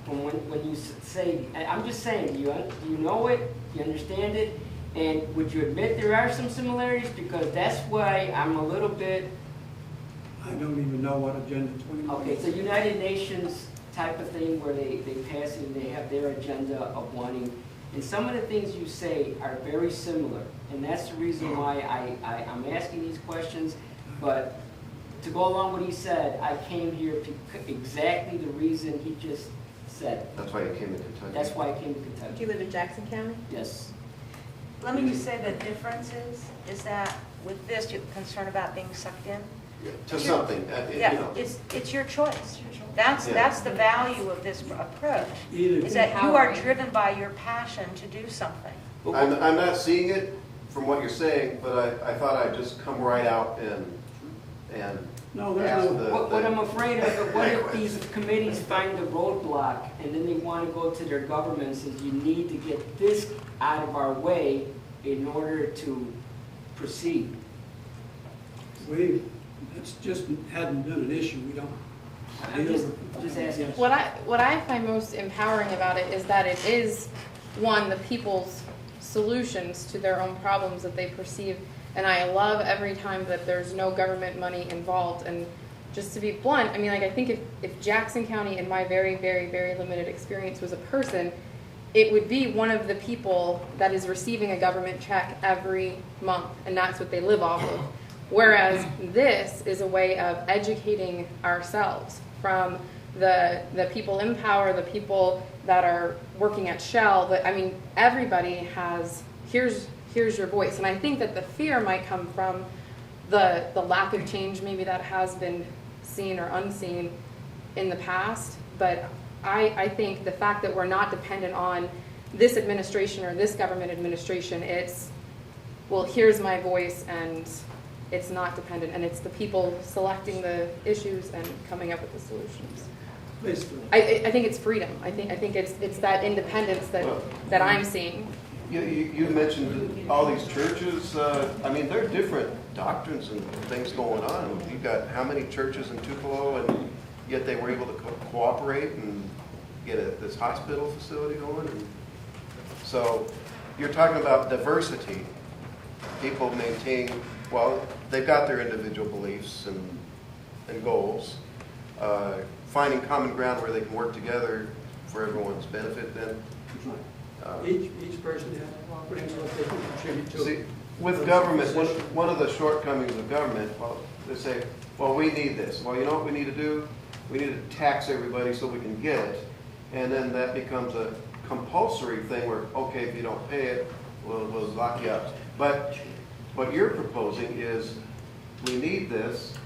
From when you say, I'm just saying, do you know it? Do you understand it? And would you admit there are some similarities? Because that's why I'm a little bit. I don't even know what Agenda 21 Okay, it's a United Nations type of thing where they pass it and they have their agenda of wanting, and some of the things you say are very similar, and that's the reason why I'm asking these questions. But to go along with what he said, I came here to exactly the reason he just said. That's why you came to Kentucky. That's why I came to Do Kentucky. you live in Jackson County? Yes. Let me just say the difference is that with this, you're concerned about being sucked in. To something, Yeah, you know. it's your choice. That's the value of this approach, Either is that you are Empowering. driven by your passion to do something. I'm not seeing it from what you're saying, but I thought I'd just come right out and No, there's Ask no, What I'm afraid of, what if these committees find a roadblock and then they want to go to their government and says, you need to get this out of our way in order to proceed? it's just hadn't been an issue, we don't. I'm just asking. What I find most empowering about it is that it is, one, the people's solutions to their own problems that they perceive. And I love every time that there's no government money involved. And just to be blunt, I mean, like, I think if Jackson County, in my very, very, very limited experience, was a person, it would be one of the people that is receiving a government check every month, and that's what they live off of. Whereas this is a way of educating ourselves from the people in power, the people that are working at Shell. But I mean, everybody has, here's your voice. And I think that the fear might come from the lack of change maybe that has been seen or unseen in the past. But I think the fact that we're not dependent on this administration or this government administration, it's, well, here's my voice, and it's not dependent, and it's the people selecting the issues and coming up with the solutions. Basically. I think it's freedom. I think it's that independence that I'm seeing. You mentioned all these churches. I mean, there are different doctrines and things going on. You've got how many churches in Tupelo, and yet they were able to cooperate and get this hospital facility going. And so you're talking about diversity. People maintain, well, they've got their individual beliefs and goals. Finding common ground where they can work together for everyone's benefit then. Each person brings what they can contribute to. See, with government, one of the shortcomings of government, well, they say, well, we need this. Well, you know what we need to do? We need to tax everybody so we can get it. And then that becomes a compulsory thing where, okay, if you don't pay it, we'll lock you up. But what you're proposing is we need this,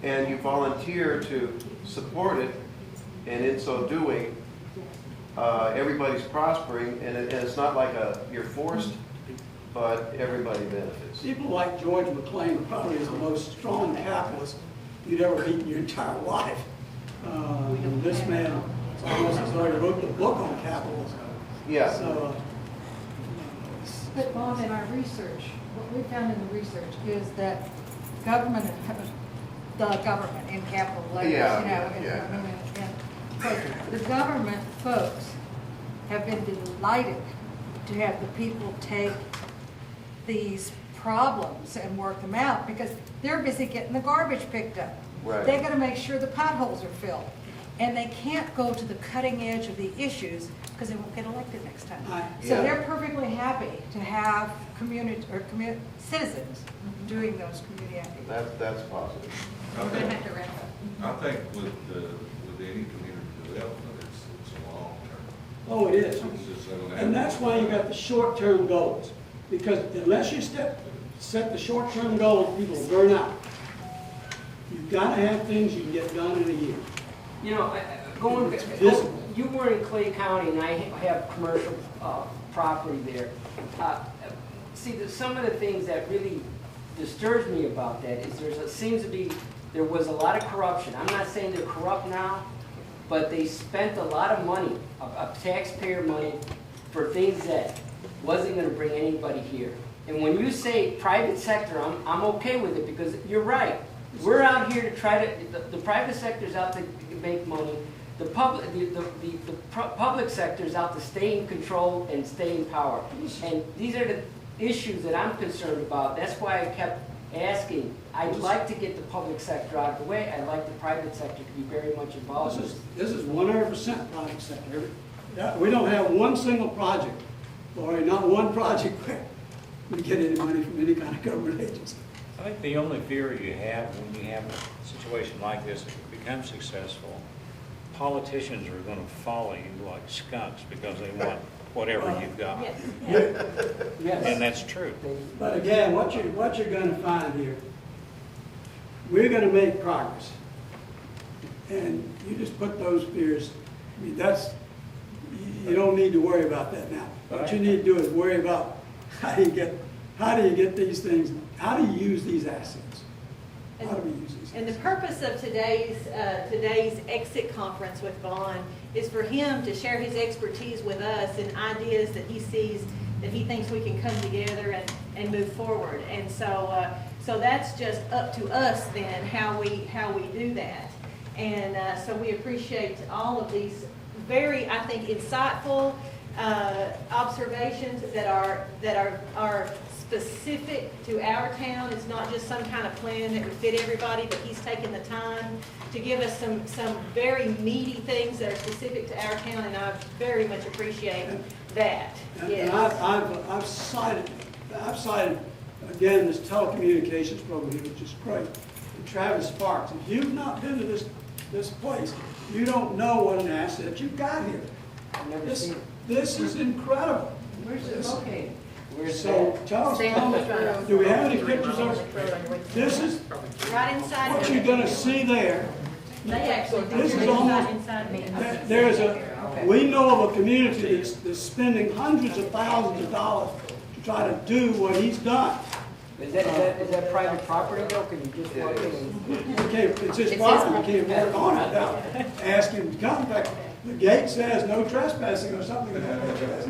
and you volunteer to support it, and in so doing, everybody's prospering, and it's not like you're forced, but everybody benefits. People like George McClain probably is the most strong capitalist you'd ever meet in your entire life. This man, it's almost as though he wrote the book on capitalism. Yeah. So, But Vaughn, in our research, what we found in the research is that government, the government in capital letters, Yeah, you know, yeah. but the government folks have been delighted to have the people take these problems and work them out because they're busy getting the garbage picked up. Right. They got to make sure the potholes are filled. And they can't go to the cutting edge of the issues because they won't get elected next time. So Yeah. they're perfectly happy to have citizens doing those community activities. That's positive. I We're gonna think, have to wrap up. I think with any community development, it's a long term. oh, it is. It's just an And that's why you got the short-term goals. Because unless you set the short-term goals, people will burn out. You've got to have things you can get done in a year. You know, It's visible. you were in Clay County, and I have commercial property there. See, some of the things that really disturbs me about that is there was a lot of corruption. I'm not saying they're corrupt now, but they spent a lot of money, of taxpayer money, for things that wasn't going to bring anybody here. And when you say private sector, I'm okay with it because you're right. We're out here to try to, the private sector's out to make money. The public sector's out to stay in control and stay in power. And these are the issues that I'm concerned about. That's why I kept asking. I'd like to get the public sector out of the way. I'd like the private sector to be very much involved. This is 100% private sector. We don't have one single project, or not one project where we get any money from any kind of government agency. I think the only fear you have when you have a situation like this, if it becomes successful, politicians are going to follow you like skunks because they want whatever you've got. Yes. And that's true. But again, what you're going to find here, we're going to make progress. And you just put those fears, I mean, you don't need to worry about that now. What you need to do is worry about how do you get these things, how do you use these assets? How do we use these? And the purpose of today's exit conference with Vaughn is for him to share his expertise with us and ideas that he sees, that he thinks we can come together and move forward. And so, so that's just up to us then, how we do that. And so we appreciate all of these very, I think, insightful observations that are specific to our town. It's not just some kind of plan that would fit everybody, but he's taken the time to give us some very meaty things that are specific to our town, and I very much appreciate that. And Yes. I've cited again this telecommunications program here, which is great. And Travis Sparks. If you've not been to this place, you don't know what an asset you've got here. I've never seen it. This is incredible. Where's it located? Where's So that? tell us, Same room. do we have any pictures of it? This is Right inside. what you're gonna see there. They actually do. This is Inside- almost- inside. There's we know of a community that's spending hundreds of thousands of dollars to try to do what he's done. Is that private property though? Can you just walk in? It's his property, you can't work on it without asking him to come. In fact, the gate says no trespassing or something like that.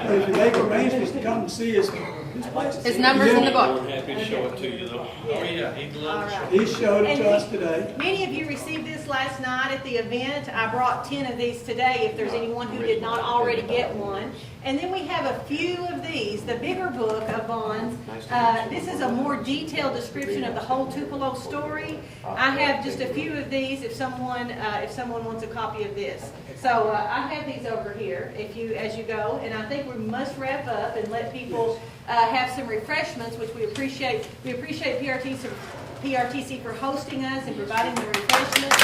But if you make arrangements to come and see his place. His number's in the book. Happy to show it to you though. Oh, yeah, he'd love to show it. He showed it to us today. Many of you received this last night at the event. I brought 10 of these today if there's anyone who did not already get one. And then we have a few of these, the bigger book of Vaughn's. This is a more detailed description of the whole Tupelo story. I have just a few of these if someone wants a copy of this. So I have these over here as you go, and I think we must wrap up and let people have some refreshments, which we appreciate. We appreciate PRTC for hosting us and providing the refreshments.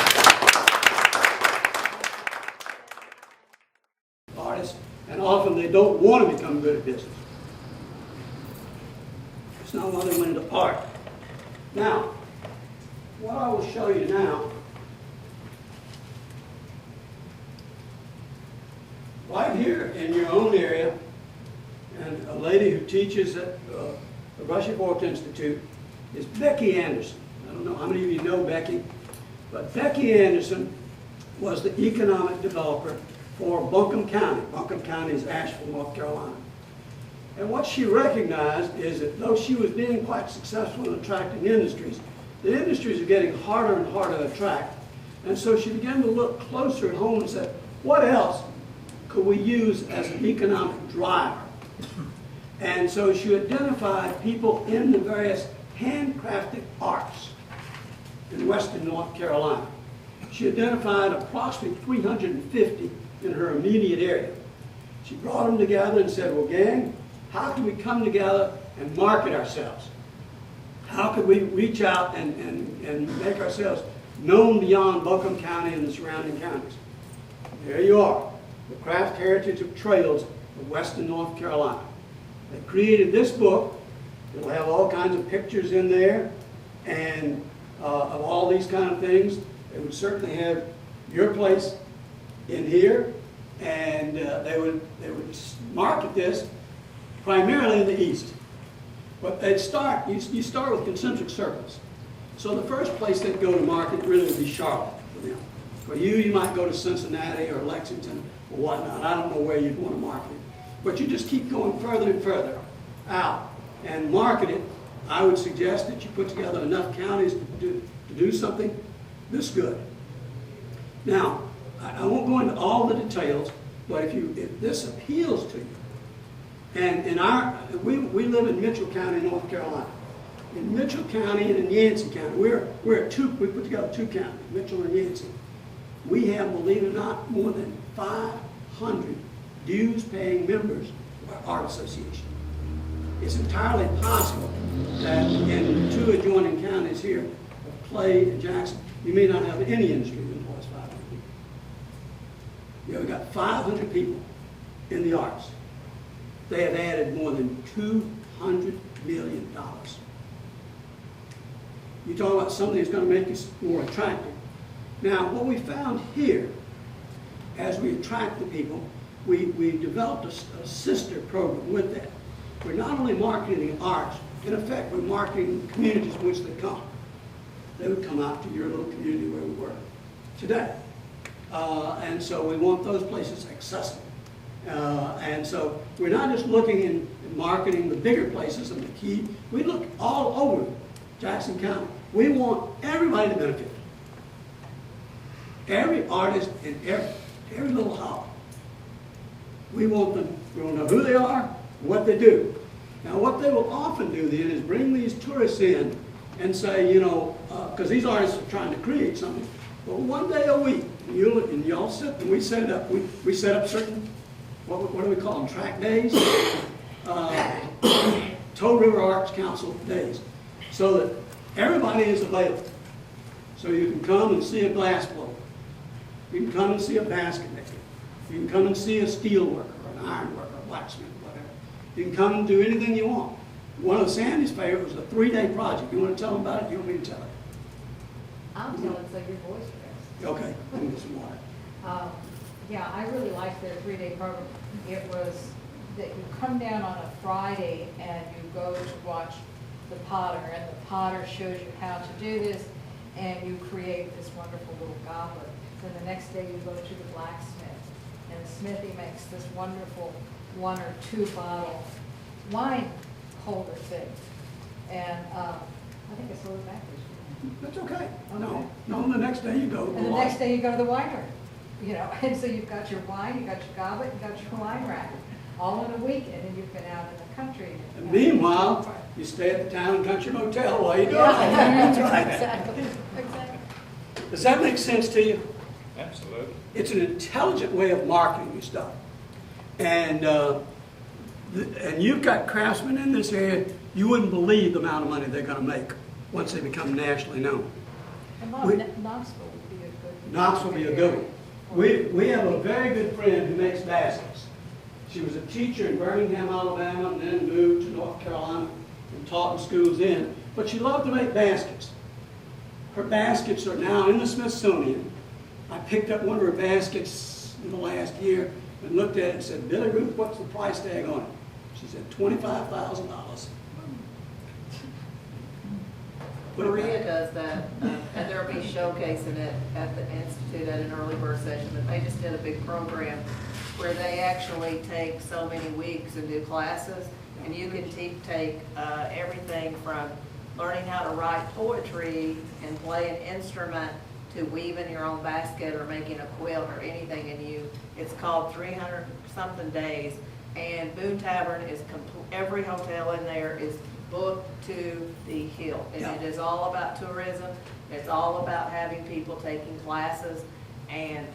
Artists, and often they don't want to become good at business. It's not why they went into art. Now, what I will show you now, right here in your own area, and a lady who teaches at the Russian Fork Institute is Becky Anderson. I don't know how many of you know Becky, but Becky Anderson was the economic developer for Buncombe County. Buncombe County is Asheville, North Carolina. And what she recognized is that though she was being quite successful in attracting industries, the industries are getting harder and harder to attract. And so she began to look closer at home and said, what else could we use as an economic driver? And so she identified people in the various handcrafted arts in western North Carolina. She identified approximately 350 in her immediate area. She brought them together and said, well, gang, how can we come together and market ourselves? How could we reach out and make ourselves known beyond Buncombe County and the surrounding counties? There you are, the Craft Heritage of Trails of western North Carolina. They created this book. It'll have all kinds of pictures in there and of all these kind of things. It would certainly have your place in here, and they would market this primarily in the east. But they'd start, you start with concentric circles. So the first place they'd go to market really would be Charlotte for them. For you, you might go to Cincinnati or Lexington or whatnot. I don't know where you'd want to market it. But you just keep going further and further out and market it. I would suggest that you put together enough counties to do something this good. Now, I won't go into all the details, but if this appeals to you, and we live in Mitchell County, North Carolina. In Mitchell County and in Yancey County, we put together two counties, Mitchell and Yancey. We have, believe it or not, more than 500 dues-paying members of our art association. It's entirely possible that in the two adjoining counties here of Clay and Jackson, you may not have any industry that employs 500 people. We've got 500 people in the arts. They have added more than $200 million. You talk about something that's going to make us more attractive. Now, what we found here, as we attract the people, we developed a sister program with that. We're not only marketing the arts, in effect, we're marketing the communities in which they come. they would come out to your little community where we were today. And so we want those places accessible. And so we're not just looking in marketing the bigger places and the key, we look all over Jackson County. We want everybody to benefit. Every artist in every little hollow. We want them to know who they are, what they do. Now what they will often do then is bring these tourists in and say, you know, because these artists are trying to create something, but one day a week, and y'all sit, and we set it up, we set up certain, what do we call them, track days? Toad River Arts Council days, so that everybody is available. So you can come and see a glass blower. You can come and see a basket maker. You can come and see a steel worker, or an iron worker, a blacksmith, whatever. You can come and do anything you want. One of Sandy's favorites was a 3-day project. You want to tell them about it? You want me to tell it? I'm telling so your voice rest. Okay, let me get some water. Yeah, I really liked their 3-day program. It was that you come down on a Friday and you go to watch the potter, and the potter shows you how to do this, and you create this wonderful little goblet. Then the next day you go to the blacksmith, and the smithy makes this wonderful 1 or 2 bottle wine holder thing. And I think I sold it back this year. That's okay. Okay. No, the next day you go. And the next day you go to the winery, you know, and so you've got your wine, you've got your goblet, you've got your wine rack, all in a weekend, and you've been out in the country. And meanwhile, you stay at the Town and Country Motel while you do it. Yeah. That's right. Exactly, exactly. Does that make sense to you? Absolutely. It's an intelligent way of marketing your stuff. And you've got craftsmen in this area, you wouldn't believe the amount of money they're going to make once they become nationally known. And Knoxville would be a good. Knoxville will be a good one. We have a very good friend who makes baskets. She was a teacher in Birmingham, Alabama, and then moved to North Carolina and taught in schools then. But she loved to make baskets. Her baskets are now in the Smithsonian. I picked up one of her baskets in the last year and looked at it and said, Billy Ruth, what's the price tag on it? She said, $25,000. Maria does that, and they'll be showcasing it at the Institute at an early bird session, but they just did a big program where they actually take so many weeks and do classes, and you can take everything from learning how to write poetry and play an instrument to weaving your own basket or making a quilt or anything, and it's called 300-something days, and Boone Tavern is every hotel in there is booked to the hilt, and Yeah. it is all about tourism. It's all about having people taking classes, and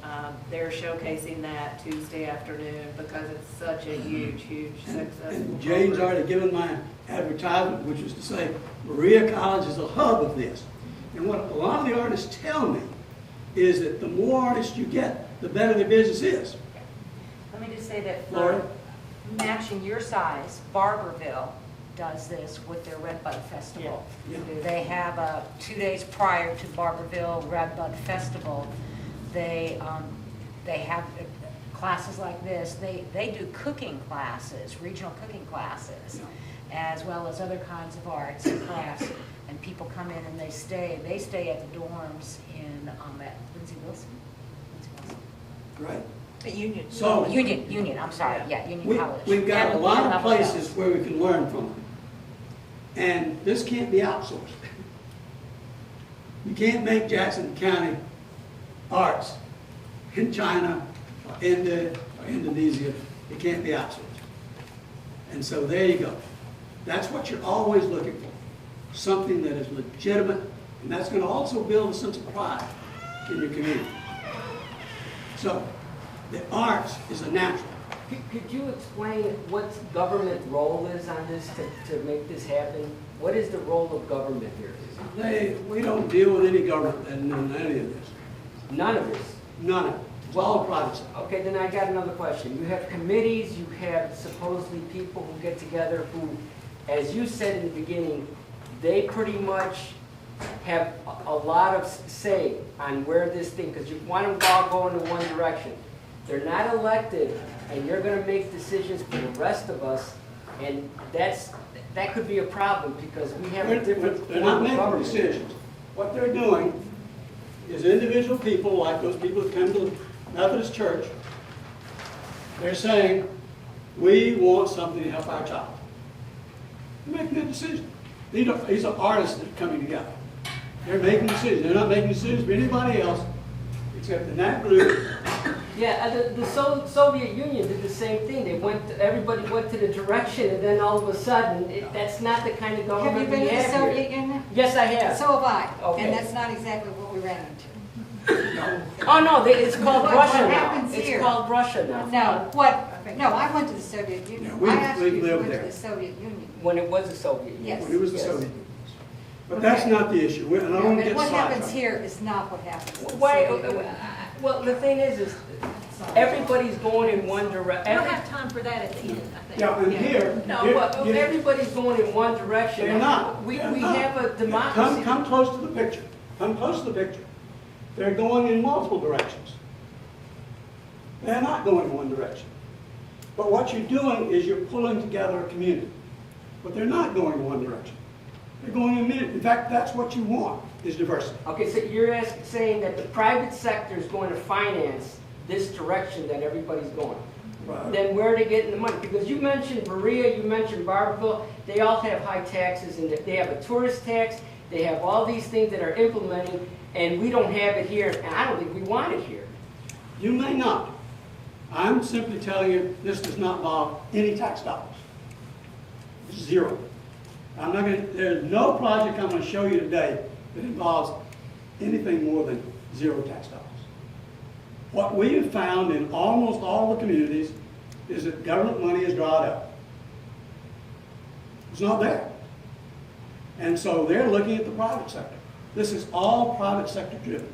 they're showcasing that Tuesday afternoon because it's such a huge successful And Jane's program. already given my advertisement, which was to say, Maria College is a hub of this. And what a lot of the artists tell me is that the more artists you get, the better the business is. Let me just say that Laura? for matching your size, Barberville does this with their Redbud Festival. Yeah. They have 2 days prior to Barberville Redbud Festival, they have classes like this. They do cooking classes, regional cooking classes, as well as other kinds of arts and crafts. And people come in and they stay at the dorms in at Lindsay Wilson. Right? Union. So- Union, I'm sorry, yeah, Union College. We've got a And lot of level places hotels. where we can learn from them. And this can't be outsourced. You can't make Jackson County arts in China or India or Indonesia. It can't be outsourced. And so there you go. That's what you're always looking for. Something that is legitimate, and that's going to also build a sense of pride in your community. So, the arts is a natural. Could you explain what government role is on this to make this happen? What is the role of government here? We don't deal with any government in any of this. None of this. None of it. It's all private sector. Okay, then I got another question. You have committees, you have supposedly people who get together who, as you said in the beginning, they pretty much have a lot of say on where this thing, because you want them to all go in one direction. They're not elected, and you're going to make decisions for the rest of us, and that could be a problem because we have a different They're form not of making government. decisions. What they're doing is individual people, like those people that come to the Methodist Church, they're saying, we want something to help our child. They're making that decision. These are artists that are coming together. They're making decisions. They're not making decisions for anybody else except in that group. Yeah, the Soviet Union did the same thing. Everybody went to the direction, and then all of a sudden, that's not the kind of Have you government we been to the have Soviet here. Union? Yes, I have. So have I, Okay. and that's not exactly what we ran into. Oh, no, it's called What Russia now. happens It's here? called Russia now. No, I went to the Soviet Union. Yeah, we I actually lived went to there. the Soviet Union. When it was the Soviet Union. Yes. When it was the Yes. Soviet Union. But that's Okay. not the issue. And I don't want to But get what happens sidetracked. here is not what happens in the Why, Soviet Union. well, the thing is everybody's going in one We don't direction. have time for that at the end, I think. Yeah, and here. No, here- but here- everybody's going in one direction. They're not. We They're not. have a democracy. Come close to the picture. Come close to the picture. They're going in multiple directions. They're not going in one direction. But what you're doing is you're pulling together a community. But they're not going in one direction. They're going in a minute. In fact, that's what you want, is diversity. Okay, so you're saying that the private sector is going to finance this direction that everybody's going. Right. Then where are they getting the money? Because you mentioned Berea, you mentioned Barberville, they all have high taxes, and they have a tourist tax, they have all these things that are implementing, and we don't have it here, and I don't think we want it here. You may not. I'm simply telling you, this does not involve any tax dollars. Zero. I'm not going to, there's no project I'm going to show you today that involves anything more than zero tax dollars. What we have found in almost all the communities is that government money is dried up. It's not there. And so they're looking at the private sector. This is all private sector driven.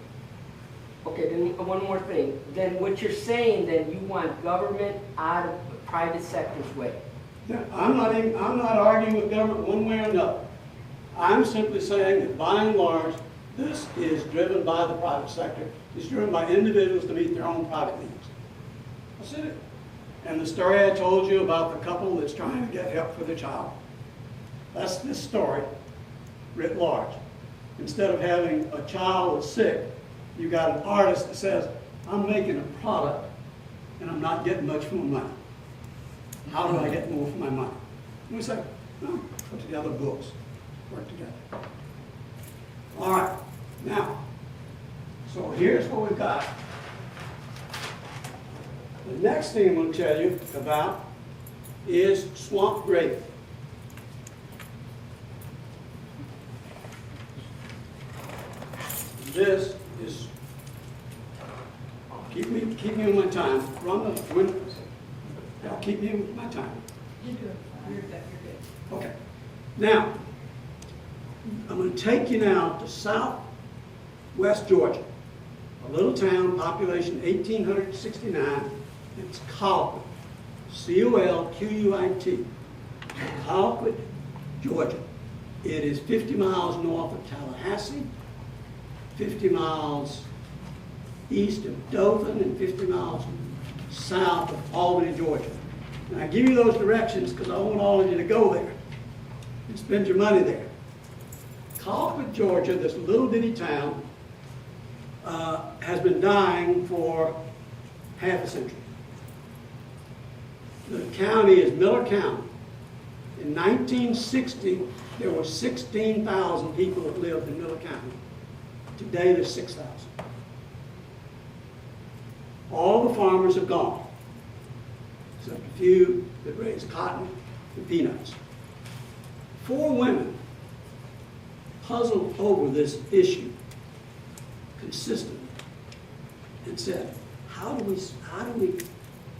Okay, then one more thing. Then what you're saying, then you want government out of the private sector's way. Yeah, I'm not arguing with government one way or another. I'm simply saying that by and large, this is driven by the private sector. It's driven by individuals to meet their own private needs. That's it. And the story I told you about the couple that's trying to get help for their child, that's this story writ large. Instead of having a child that's sick, you got an artist that says, I'm making a product and I'm not getting much for my money. How do I get more for my money? And we say, well, put together books, work together. All right, now, so here's what we've got. The next thing I'm going to tell you about is swamp grading. This is, keep me on my time. Run the windows. Y'all keep me with my time. You're doing fine. You're good. Okay. Now, I'm going to take you now to southwest Georgia, a little town, population 1,869. It's Colquitt, C-O-L-Q-U-I-T, Colquitt, Georgia. It is 50 miles north of Tallahassee, 50 miles east of Dothan, and 50 miles south of Albany, Georgia. And I give you those directions because I want all of you to go there and spend your money there. Colquitt, Georgia, this little bitty town, has been dying for half a century. The county is Miller County. In 1960, there were 16,000 people that lived in Miller County. Today, there's 6,000. All the farmers have gone, except a few that raise cotton and peanuts. 4 women puzzled over this issue consistently and said, how do we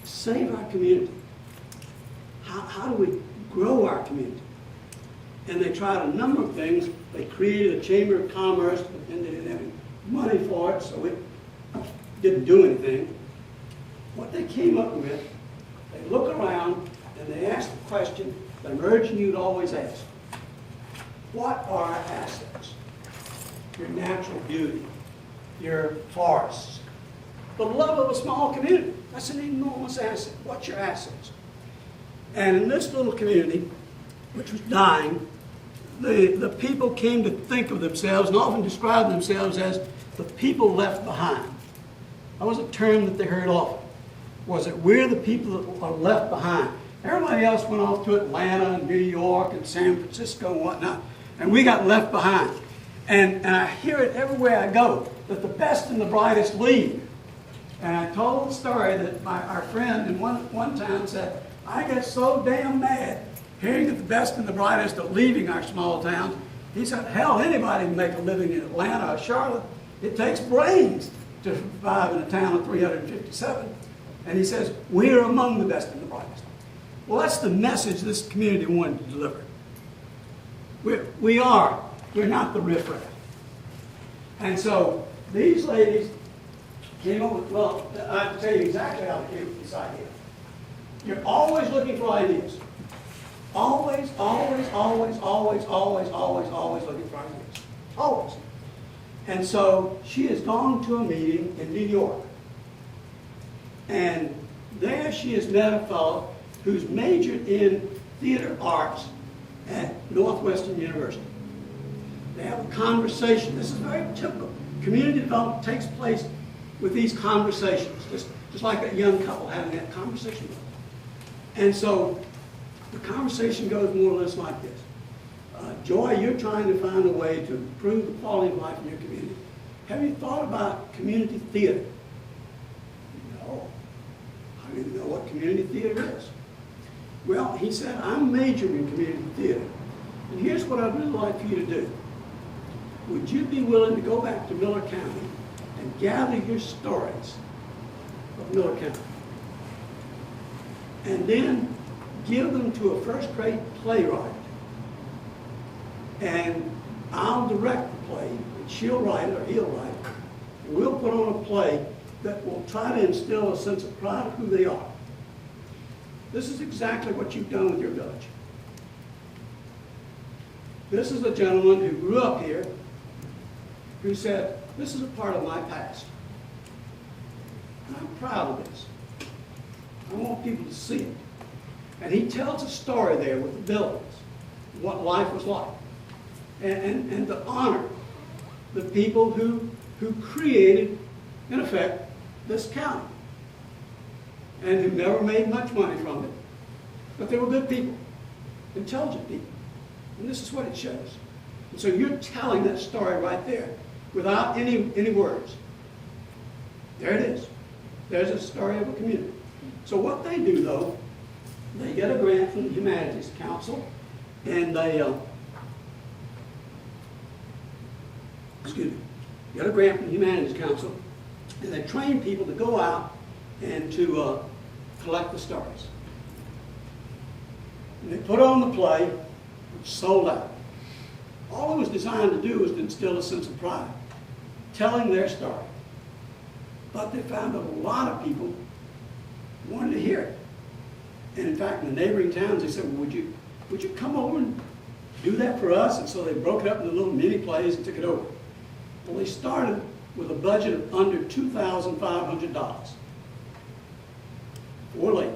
save our community? How do we grow our community? And they tried a number of things. They created a chamber of commerce, but then they didn't have any money for it, so it didn't do anything. What they came up with, they look around and they ask the question that I'm urging you to always ask. What are our assets? Your natural beauty, your forests, the love of a small community. That's an enormous asset. What's your assets? And in this little community, which was dying, the people came to think of themselves and often described themselves as the people left behind. That was a term that they heard often, was that we're the people that are left behind. Everybody else went off to Atlanta and New York and San Francisco and whatnot, and we got left behind. And I hear it everywhere I go, that the best and the brightest leave. And I told the story that our friend in one town said, I get so damn mad hearing that the best and the brightest are leaving our small towns. He said, hell, anybody can make a living in Atlanta or Charlotte. It takes brains to survive in a town of 357. And he says, we're among the best and the brightest. Well, that's the message this community wanted to deliver. We are. We're not the riffraff. And so these ladies came up with, well, I'll tell you exactly how they came up with this idea. You're always looking for ideas. Always, always, always, always, always, always, always looking for ideas. Always. And so she has gone to a meeting in New York. And there she has met a fellow who's majored in theater arts at Northwestern University. They have a conversation. This is very typical. Community development takes place with these conversations, just like that young couple having that conversation. And so the conversation goes more or less like this. Joy, you're trying to find a way to improve the quality of life in your community. Have you thought about community theater? No. I don't even know what community theater is. Well, he said, I'm majoring in community theater. And here's what I'd really like for you to do. Would you be willing to go back to Miller County and gather your stories of Miller County? And then give them to a first-grade playwright. And I'll direct the play, and she'll write it or he'll write it. And we'll put on a play that will try to instill a sense of pride of who they are. This is exactly what you've done with your village. This is a gentleman who grew up here who said, this is a part of my past. And I'm proud of this. I want people to see it. And he tells a story there with the buildings, what life was like. And to honor the people who created, in effect, this county. And who never made much money from it. But they were good people, intelligent people. And this is what it shows. And so you're telling that story right there without any words. There it is. There's a story of a community. So what they do, though, they get a grant from the Humanities Council, and they, get a grant from the Humanities Council, and they train people to go out and to collect the stories. And they put on the play, which sold out. All it was designed to do was to instill a sense of pride, telling their story. But they found that a lot of people wanted to hear it. And in fact, in the neighboring towns, they said, well, would you come over and do that for us? And so they broke it up into little mini plays and took it over. Well, they started with a budget of under $2,500. 4 ladies.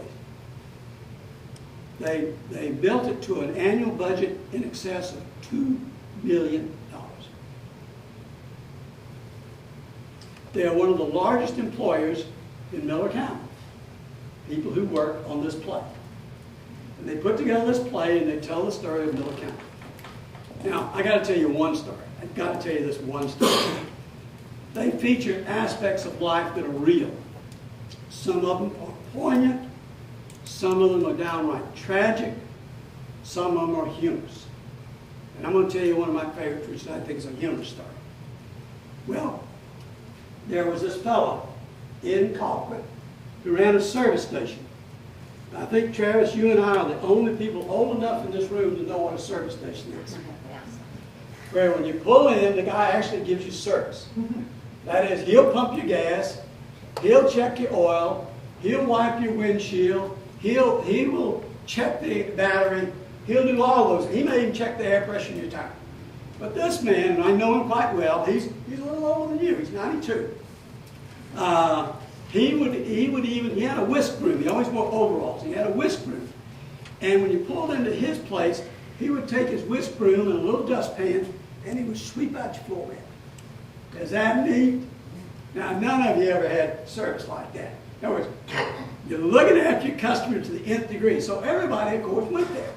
They built it to an annual budget in excess of $2 million. They are one of the largest employers in Miller County, people who work on this play. And they put together this play and they tell the story of Miller County. Now, I got to tell you one story. I've got to tell you this one story. They feature aspects of life that are real. Some of them are poignant. Some of them are downright tragic. Some of them are humorous. And I'm going to tell you one of my favorites, which I think is a humorous story. Well, there was this fellow in Colquitt who ran a service station. I think, Travis, you and I are the only people old enough in this room to know what a service station is. Where when you pull in, the guy actually gives you service. That is, he'll pump your gas, he'll check your oil, he'll wipe your windshield, he will check the battery, he'll do all those. He may even check the air pressure in your tire. But this man, and I know him quite well, he's a little older than you, he's 92. He had a whisk broom. He always wore overalls. He had a whisk broom. And when you pulled into his place, he would take his whisk broom and a little dustpan, and he would sweep out your floor mat. Is that neat? Now, none of you ever had service like that. In other words, you're looking after your customer to the nth degree. So everybody, of course, went there.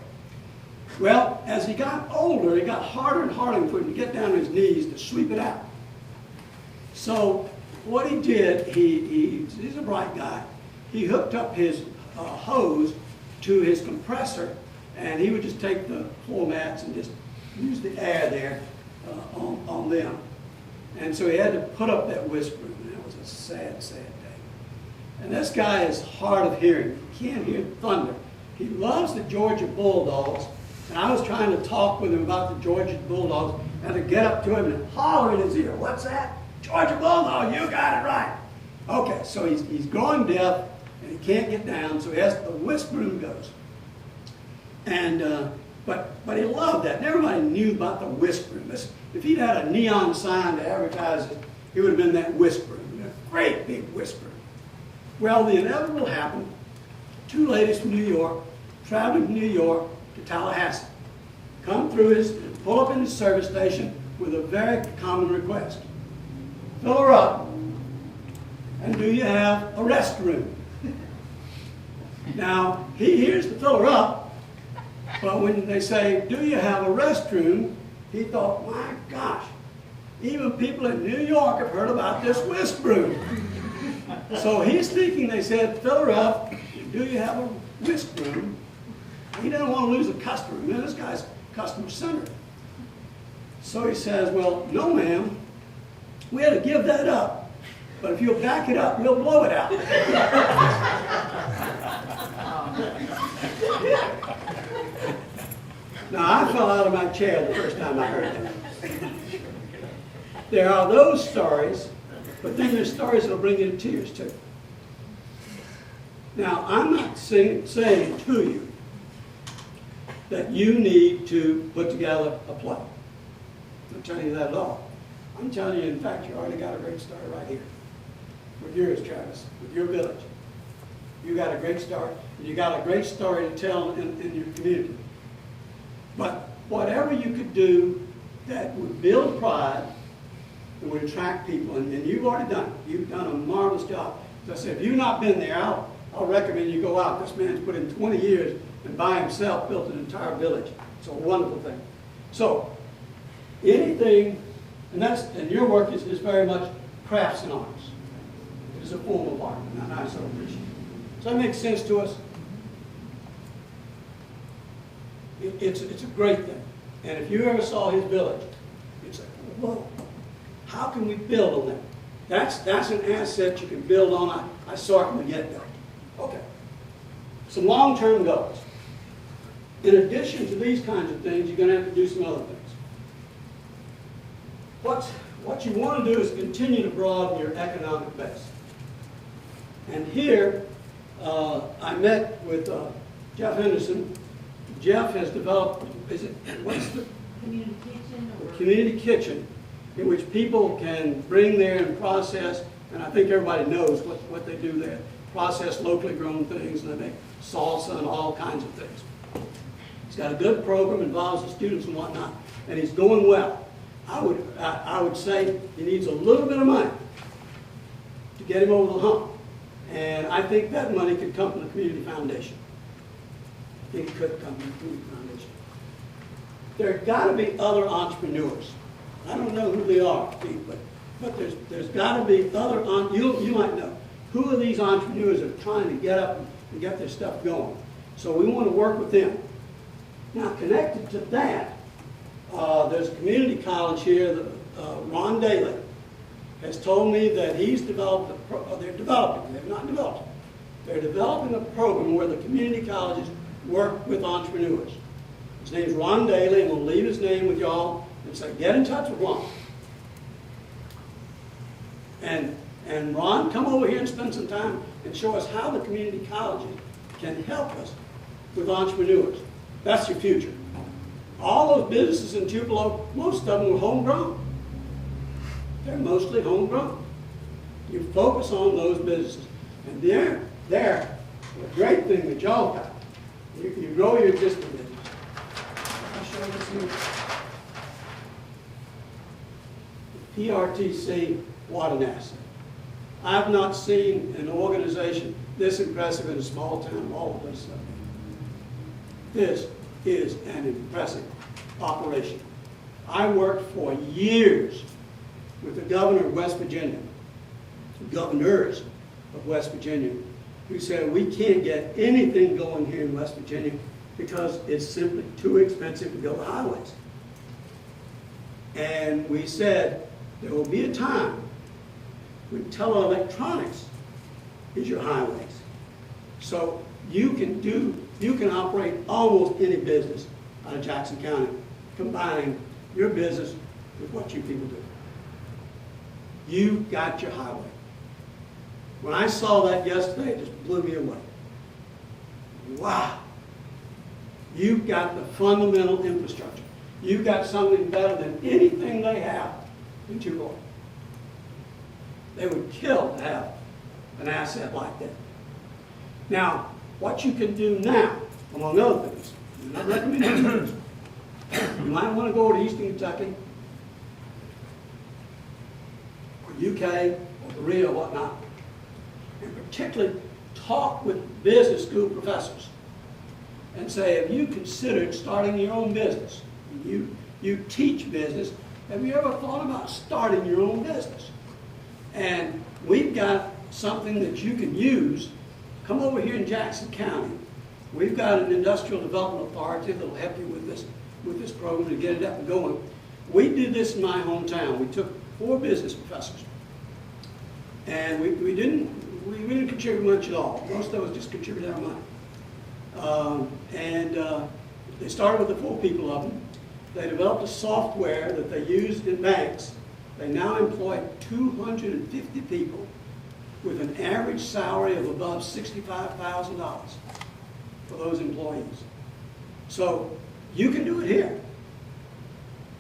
Well, as he got older, it got harder and harder for him to get down on his knees to sweep it out. So what he did, he's a bright guy. He hooked up his hose to his compressor, and he would just take the floor mats and just use the air there on them. And so he had to put up that whisk broom, and it was a sad, sad day. And this guy is hard of hearing. He can't hear thunder. He loves the Georgia Bulldogs, and I was trying to talk with him about the Georgia Bulldogs, and to get up to him and holler in his ear, "What's that? Georgia Bulldog, you got it right." Okay, so he's going deaf, and he can't get down, so he has the whisk broom goes. And but he loved that, and everybody knew about the whisk broom. If he'd had a neon sign to advertise it, it would have been that whisk broom, a great big whisk broom. Well, the inevitable happened. Two ladies from New York, traveling from New York to Tallahassee, come through pull up in his service station with a very common request. "Fill her up, and do you have a restroom?" Now, he hears the fill her up, but when they say, "Do you have a restroom?" he thought, my gosh, even people in New York have heard about this whisk broom. So he's thinking they said, "Fill her up, do you have a whisk broom?" He doesn't want to lose a customer. Man, this guy's customer-centered. So he says, "Well, no, ma'am, we had to give that up. But if you'll back it up, we'll blow it out." Now, I fell out of my chair the first time I heard that. There are those stories, but then there's stories that'll bring you to tears, too. Now, I'm not saying to you that you need to put together a play. I'm not telling you that at all. I'm telling you, in fact, you already got a great start right here. With yours, Travis, with your village. You got a great start, and you got a great story to tell in your community. But whatever you could do that would build pride and would attract people, and you've already done it. You've done a marvelous job. As I said, if you've not been there, I'll recommend you go out. This man's put in 20 years and by himself built an entire village. It's a wonderful thing. So, anything, and your work is very much crafts and arts. It is a form of art, and I so appreciate it. Does that make sense to us? It's a great thing. And if you ever saw his village, it's like, whoa, how can we build on that? That's an asset you can build on. I saw it from the get-go. Okay. Some long-term goals. In addition to these kinds of things, you're going to have to do some other things. What you want to do is continue to broaden your economic base. And here, I met with Jeff Henderson. Jeff has developed, what's the? Community kitchen or? A community kitchen in which people can bring there and process, and I think everybody knows what they do there. Process locally grown things, and they make salsa and all kinds of things. He's got a good program, involves the students and whatnot, and he's going well. I would say he needs a little bit of money to get him over the hump. And I think that money could come from the Community Foundation. I think it could come from the Community Foundation. There have got to be other entrepreneurs. I don't know who they are, Pete, but there's got to be other, you might know. Who are these entrepreneurs that are trying to get up and get their stuff going? So we want to work with them. Now, connected to that, there's a community college here that Ron Daly has told me that he's developed, they've not developed it. They're developing a program where the community colleges work with entrepreneurs. His name's Ron Daly, and we'll leave his name with y'all and say, get in touch with Ron. And Ron, come over here and spend some time and show us how the community colleges can help us with entrepreneurs. That's your future. All those businesses in Tupelo, most of them were homegrown. They're mostly homegrown. You focus on those businesses. And they're the great thing that y'all got. You grow your existing business. over to PRTC, what an asset. I've not seen an organization this impressive in a small town, all of this. This is an impressive operation. I worked for years with the governor of West Virginia, governors of West Virginia, who said we can't get anything going here in West Virginia because it's simply too expensive to build highways. And we said there will be a time when teleelectronics is your highways. So you can operate almost any business out of Jackson County, combining your business with what you people do. You got your highway. When I saw that yesterday, it just blew me away. Wow. You've got the fundamental infrastructure. You've got something better than anything they have in Tupelo. They would kill to have an asset like that. Now, what you can do now, among other things, I'm not recommending this, you might want to go to Eastern Kentucky, or UK, or Korea, or whatnot, and particularly talk with business school professors and say, have you considered starting your own business? You teach business. Have you ever thought about starting your own business? And we've got something that you can use. Come over here in Jackson County. We've got an industrial development authority that will help you with this program to get it up and going. We did this in my hometown. We took 4 business professors, and we didn't contribute much at all. Most of us just contributed our money. They started with the 4 people of them. They developed a software that they used in banks. They now employ 250 people with an average salary of above $65,000 for those employees. So you can do it here.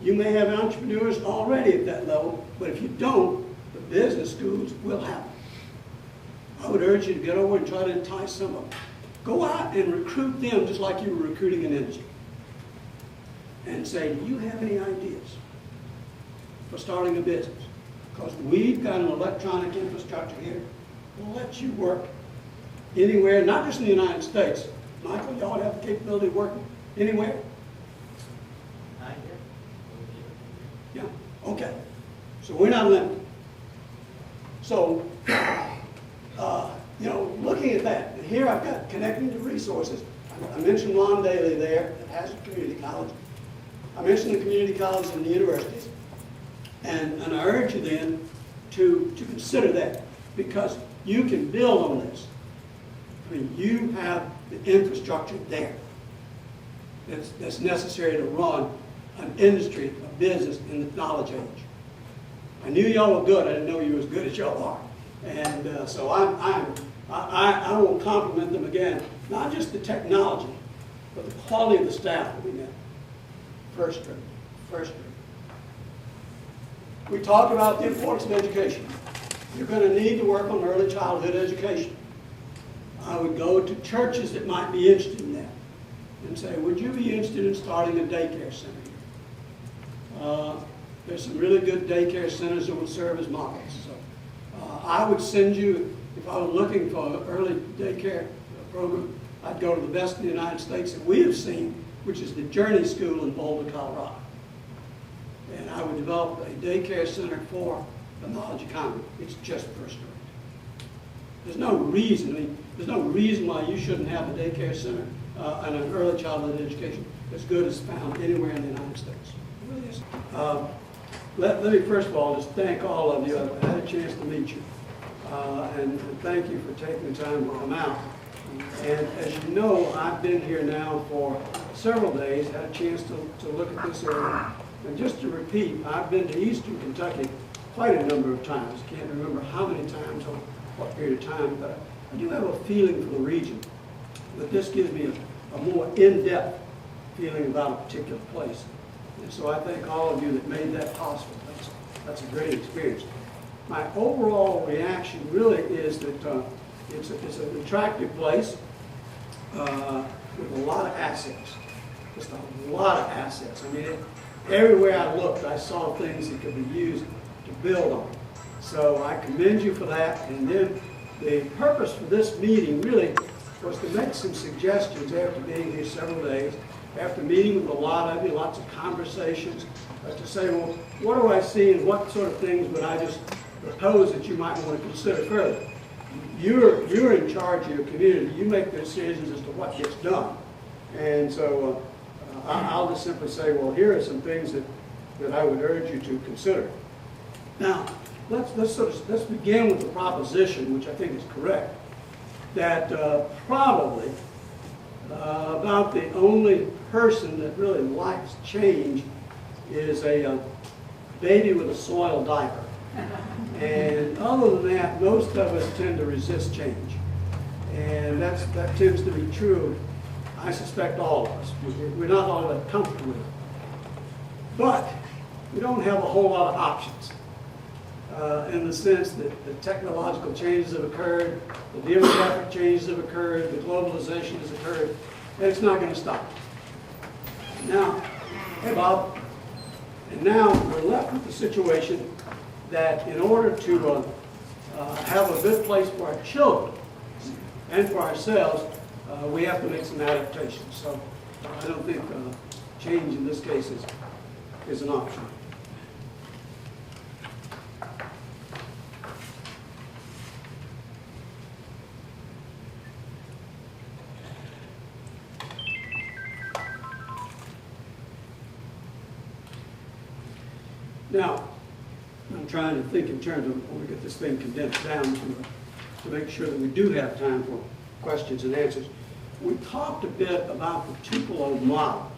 You may have entrepreneurs already at that level, but if you don't, the business schools will have it. I would urge you to get over and try to entice some of them. Go out and recruit them just like you were recruiting an industry. And say, do you have any ideas for starting a business? Because we've got an electronic infrastructure here. We'll let you work anywhere, not just in the United States. Michael, y'all have the capability of working anywhere? Yeah, okay. So we're not limited. So, looking at that, and here I've got connecting to resources. I mentioned Lon Daly there at Hazard Community College. I mentioned the community colleges and the universities. And I urge you then to consider that, because you can build on this. I mean, you have the infrastructure there that's necessary to run an industry, a business in the knowledge age. I knew y'all were good. I didn't know you were as good as y'all are. And so I will compliment them again, not just the technology, but the quality of the staff that we have. First rate. We talked about the importance of education. You're going to need to work on early childhood education. I would go to churches that might be interested in that and say, would you be interested in starting a daycare center here? There's some really good daycare centers that will serve as models. So I would send you, if I was looking for an early daycare program, I'd go to the best in the United States that we have seen, which is the Journey School in Boulder, Colorado. And I would develop a daycare center for the knowledge economy. It's just first rate. There's no reason why you shouldn't have a daycare center and an early childhood education as good as found anywhere in the United States. It really is. Let me first of all just thank all of you. I've had a chance to meet you. And thank you for taking the time to come out. And as you know, I've been here now for several days, had a chance to look at this area. And just to repeat, I've been to Eastern Kentucky quite a number of times. Can't remember how many times or what period of time, but I do have a feeling for the region. But this gives me a more in-depth feeling about a particular place. And so I thank all of you that made that possible. That's a great experience. My overall reaction really is that it's an attractive place with a lot of assets. just a lot of assets. I mean, everywhere I looked, I saw things that could be used to build on. So I commend you for that. And then the purpose for this meeting really was to make some suggestions after being here several days, after meeting with a lot of you, lots of conversations, to say, well, what do I see and what sort of things would I just propose that you might want to consider further? You're in charge of your community. You make the decisions as to what gets done. And so I'll just simply say, well, here are some things that I would urge you to consider. Now, let's begin with the proposition, which I think is correct, that probably about the only person that really likes change is a baby with a soiled diaper. And other than that, most of us tend to resist change. And that tends to be true, I suspect, all of us. We're not all that comfortable with it. But we don't have a whole lot of options in the sense that the technological changes have occurred, the demographic changes have occurred, the globalization has occurred, and it's not going to stop. Now, hey Bob, and now we're left with the situation that in order to have a good place for our children and for ourselves, we have to make some adaptations. So I don't think change in this case is an option. Now, I'm trying to think in terms of when we get this thing condensed down to make sure that we do have time for questions and answers. We talked a bit about the Tupelo model,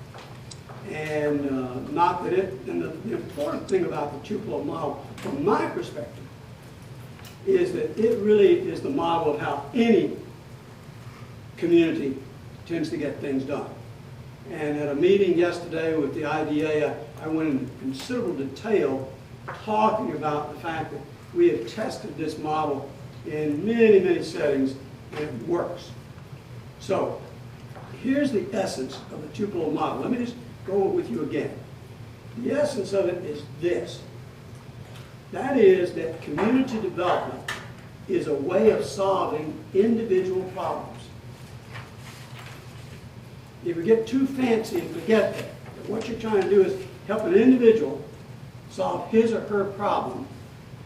and not that and the important thing about the Tupelo model, from my perspective, is that it really is the model of how any community tends to get things done. And at a meeting yesterday with the IDA, I went into considerable detail talking about the fact that we have tested this model in many, many settings, and it works. So here's the essence of the Tupelo model. Let me just go with you again. The essence of it is this. That is that community development is a way of solving individual problems. If you get too fancy and forget that, what you're trying to do is help an individual solve his or her problem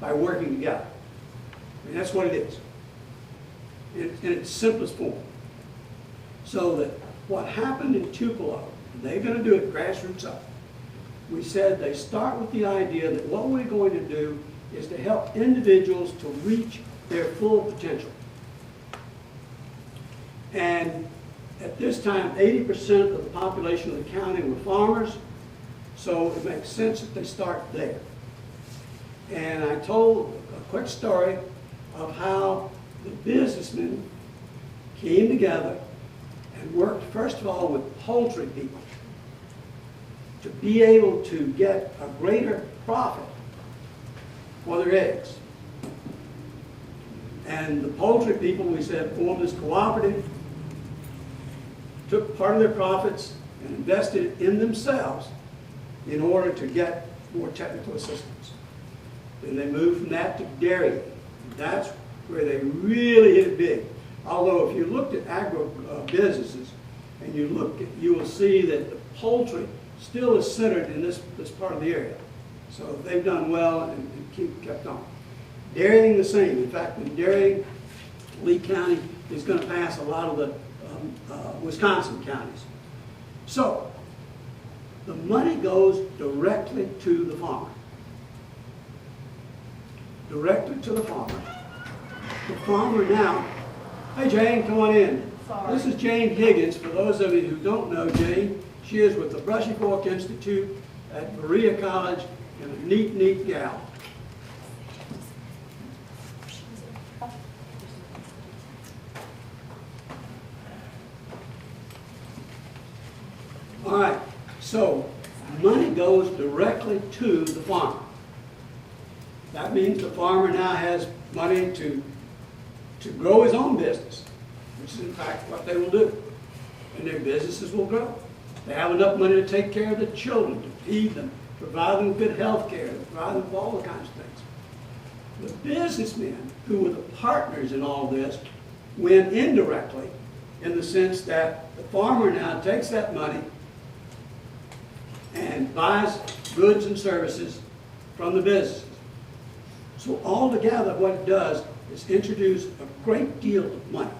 by working together. And that's what it is, in its simplest form. So that what happened in Tupelo, they're going to do it grassroots up. We said they start with the idea that what we're going to do is to help individuals to reach their full potential. And at this time, 80% of the population of the county were farmers, so it makes sense that they start there. And I told a quick story of how the businessmen came together and worked, first of all, with poultry people to be able to get a greater profit for their eggs. And the poultry people, we said, formed this cooperative, took part of their profits and invested in themselves in order to get more technical assistance. Then they moved from that to dairy. That's where they really hit it big. Although if you looked at agro businesses and you will see that the poultry still is centered in this part of the area. So they've done well and kept on. Dairying the same. In fact, in dairying, Lee County is going to pass a lot of the Wisconsin counties. So the money goes directly to the farmer. Directly to the farmer. The farmer now, hey Jane, come on in. Sorry. This is Jane Higgins. For those of you who don't know Jane, she is with the Brushy Fork Institute at Berea College, and a neat, neat gal. All right, so money goes directly to the farmer. That means the farmer now has money to grow his own business, which is in fact what they will do. And their businesses will grow. They have enough money to take care of the children, to feed them, provide them good health care, provide them all the kinds of things. The businessmen who were the partners in all this win indirectly in the sense that the farmer now takes that money and buys goods and services from the businesses. So altogether what it does is introduce a great deal of money.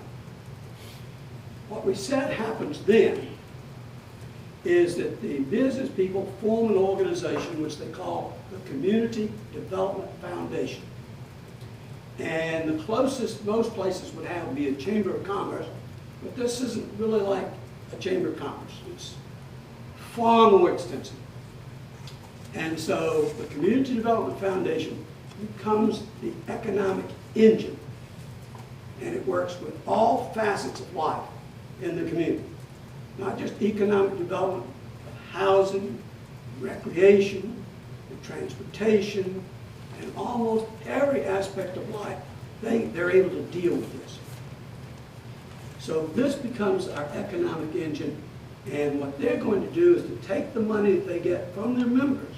What we said happens then is that the business people form an organization which they call the Community Development Foundation. And the closest most places would have would be a Chamber of Commerce, but this isn't really like a Chamber of Commerce. It's far more extensive. And so the Community Development Foundation becomes the economic engine, and it works with all facets of life in the community. Not just economic development, but housing, recreation, and transportation, and almost every aspect of life, they're able to deal with this. So this becomes our economic engine, and what they're going to do is to take the money that they get from their members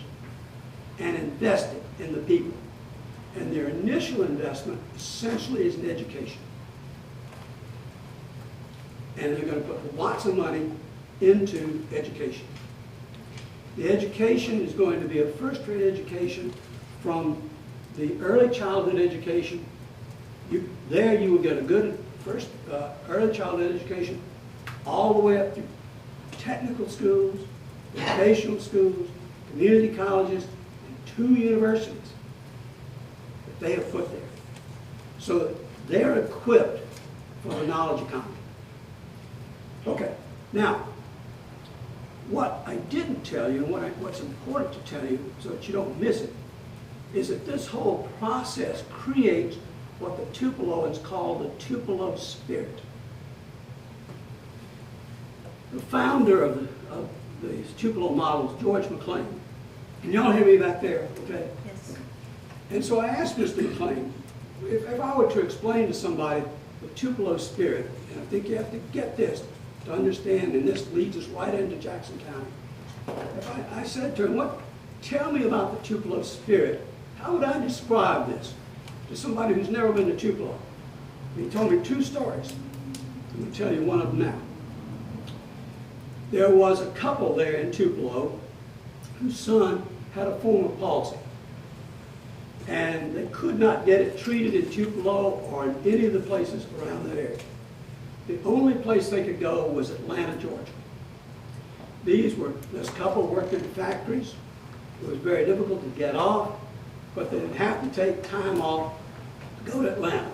and invest it in the people. And their initial investment essentially is in education. And they're going to put lots of money into education. The education is going to be a first-rate education from the early childhood education. There you will get a good first early childhood education all the way up to technical schools, vocational schools, community colleges, and 2 universities that they have put there. So that they're equipped for the knowledge economy. Okay, now, what I didn't tell you, and what's important to tell you so that you don't miss it, is that this whole process creates what the Tupelo is called the Tupelo spirit. The founder of the Tupelo model is George McLean. Can y'all hear me back there? Okay. Yes. And so I asked Mr. McLean, if I were to explain to somebody the Tupelo spirit, and I think you have to get this to understand, and this leads us right into Jackson County. If I said to him, tell me about the Tupelo spirit, how would I describe this to somebody who's never been to Tupelo? And he told me 2 stories. I'm going to tell you one of them now. There was a couple there in Tupelo whose son had a form of palsy. And they could not get it treated in Tupelo or in any of the places around that area. The only place they could go was Atlanta, Georgia. This couple worked in factories. It was very difficult to get off, but they didn't have to take time off to go to Atlanta.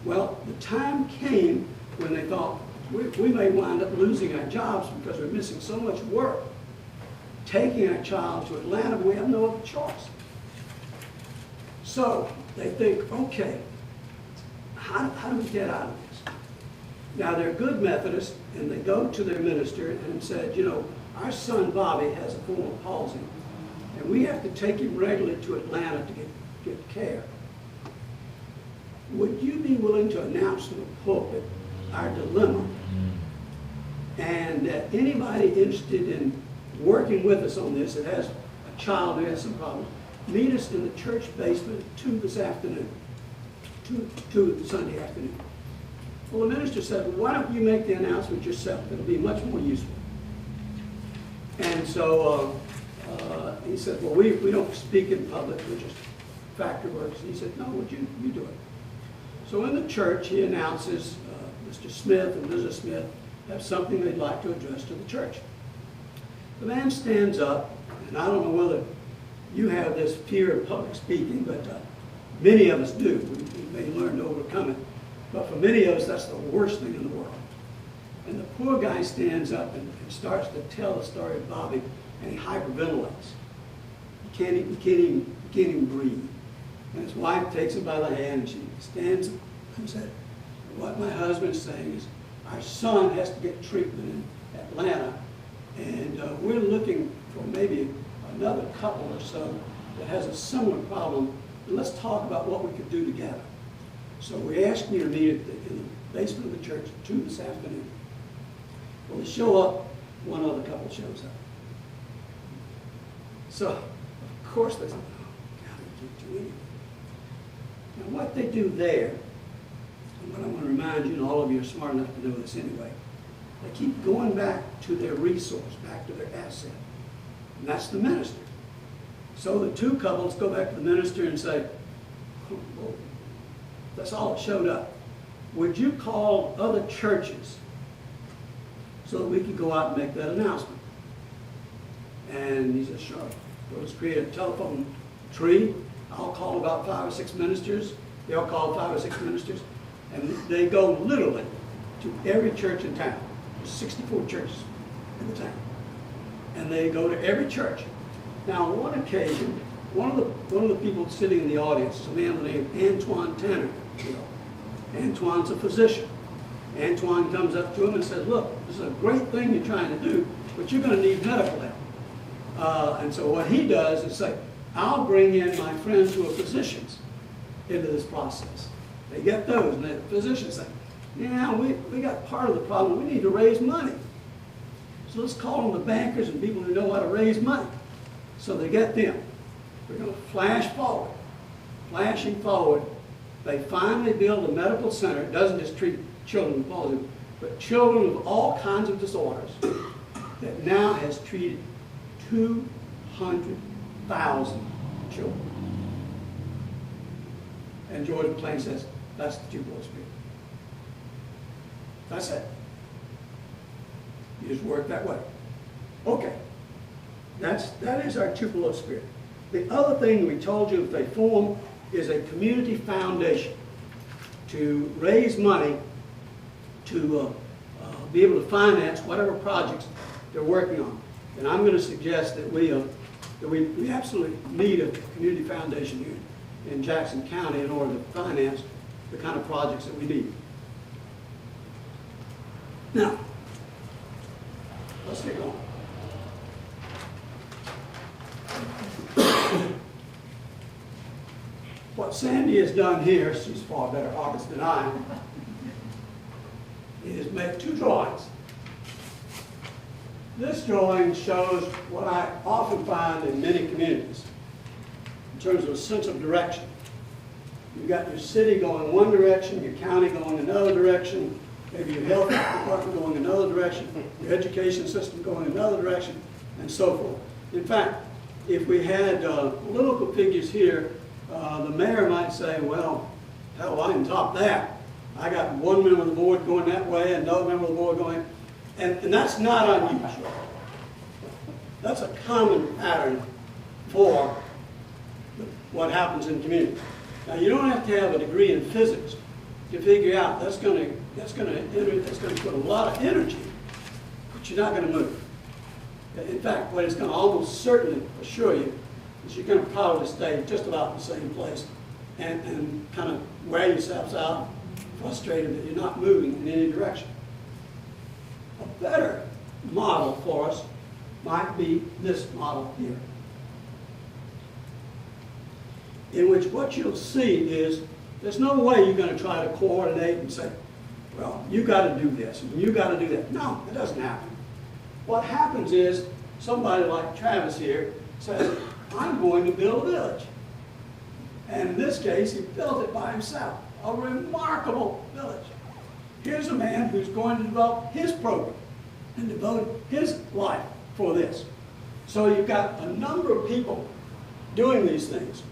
Well, the time came when they thought, we may wind up losing our jobs because we're missing so much work. Taking our child to Atlanta, we have no other choice. So they think, okay, how do we get out of this? Now they're good Methodists, and they go to their minister and said, our son Bobby has a form of palsy, and we have to take him regularly to Atlanta to get care. Would you be willing to announce to the pulpit our dilemma, and that anybody interested in working with us on this that has a child who has some problems, meet us in the church basement at 2 this afternoon, 2 Sunday afternoon. Well, the minister said, well, why don't you make the announcement yourself? It'll be much more useful. And so he said, well, we don't speak in public, we're just factory workers. And he said, no, would you do it? So in the church, he announces Mr. Smith and Mrs. Smith have something they'd like to address to the church. The man stands up, and I don't know whether you have this fear of public speaking, but many of us do. We may learn to overcome it. But for many of us, that's the worst thing in the world. And the poor guy stands up and starts to tell the story of Bobby, and he hyperventilates. He can't even breathe. And his wife takes him by the hand, and she stands up and said, what my husband's saying is, our son has to get treatment in Atlanta, and we're looking for maybe another couple or so that has a similar problem, and let's talk about what we could do together. So we asked you to meet in the basement of the church at 2 this afternoon. Well, they show up, one other couple shows up. So, of course, they say, oh, God, we can't do anything. Now, what they do there, and what I want to remind you, and all of you are smart enough to know this anyway, they keep going back to their resource, back to their asset, and that's the minister. So the two couples go back to the minister and say, oh, well, that's all that showed up. Would you call other churches so that we can go out and make that announcement? And he says, sure. So let's create a telephone tree. I'll call about 5 or 6 ministers. They'll call 5 or 6 ministers. And they go literally to every church in town. There's 64 churches in the town. And they go to every church. Now, on one occasion, one of the people sitting in the audience is a man named Antoine Tanner. Antoine's a physician. Antoine comes up to him and says, look, this is a great thing you're trying to do, but you're going to need medical help. And so what he does is say, I'll bring in my friends who are physicians into this process. They get those, and the physicians say, yeah, we got part of the problem. We need to raise money. So let's call them the bankers and people who know how to raise money. So they get them. We're going to flash forward. Flashing forward, they finally build a medical center. It doesn't just treat children with autism, but children with all kinds of disorders that now has treated 200,000 children. And George McClain says, that's the Tupelo Spirit. That's it. You just work that way. Okay. That is our Tupelo Spirit. The other thing we told you if they form is a community foundation to raise money to be able to finance whatever projects they're working on. And I'm going to suggest that we absolutely need a community foundation here in Jackson County in order to finance the kind of projects that we need. Now, let's get going. What Sandy has done here, she's far better artist than I am, is make 2 drawings. This drawing shows what I often find in many communities in terms of a sense of direction. You've got your city going one direction, your county going another direction, maybe your health department going another direction, your education system going another direction, and so forth. In fact, if we had political figures here, the mayor might say, well, hell, I can top that. I got one member of the board going that way and another member of the board going, and that's not unusual. That's a common pattern for what happens in communities. Now, you don't have to have a degree in physics to figure out that's going to put a lot of energy, but you're not going to move. In fact, what it's going to almost certainly assure you is you're going to probably stay just about in the same place and kind of wear yourselves out, frustrated that you're not moving in any direction. A better model for us might be this model here, in which what you'll see is there's no way you're going to try to coordinate and say, well, you got to do this and you got to do that. No, it doesn't happen. What happens is somebody like Travis here says, I'm going to build a village. And in this case, he built it by himself. A remarkable village. Here's a man who's going to develop his program and devote his life for this. So you've got a number of people doing these things.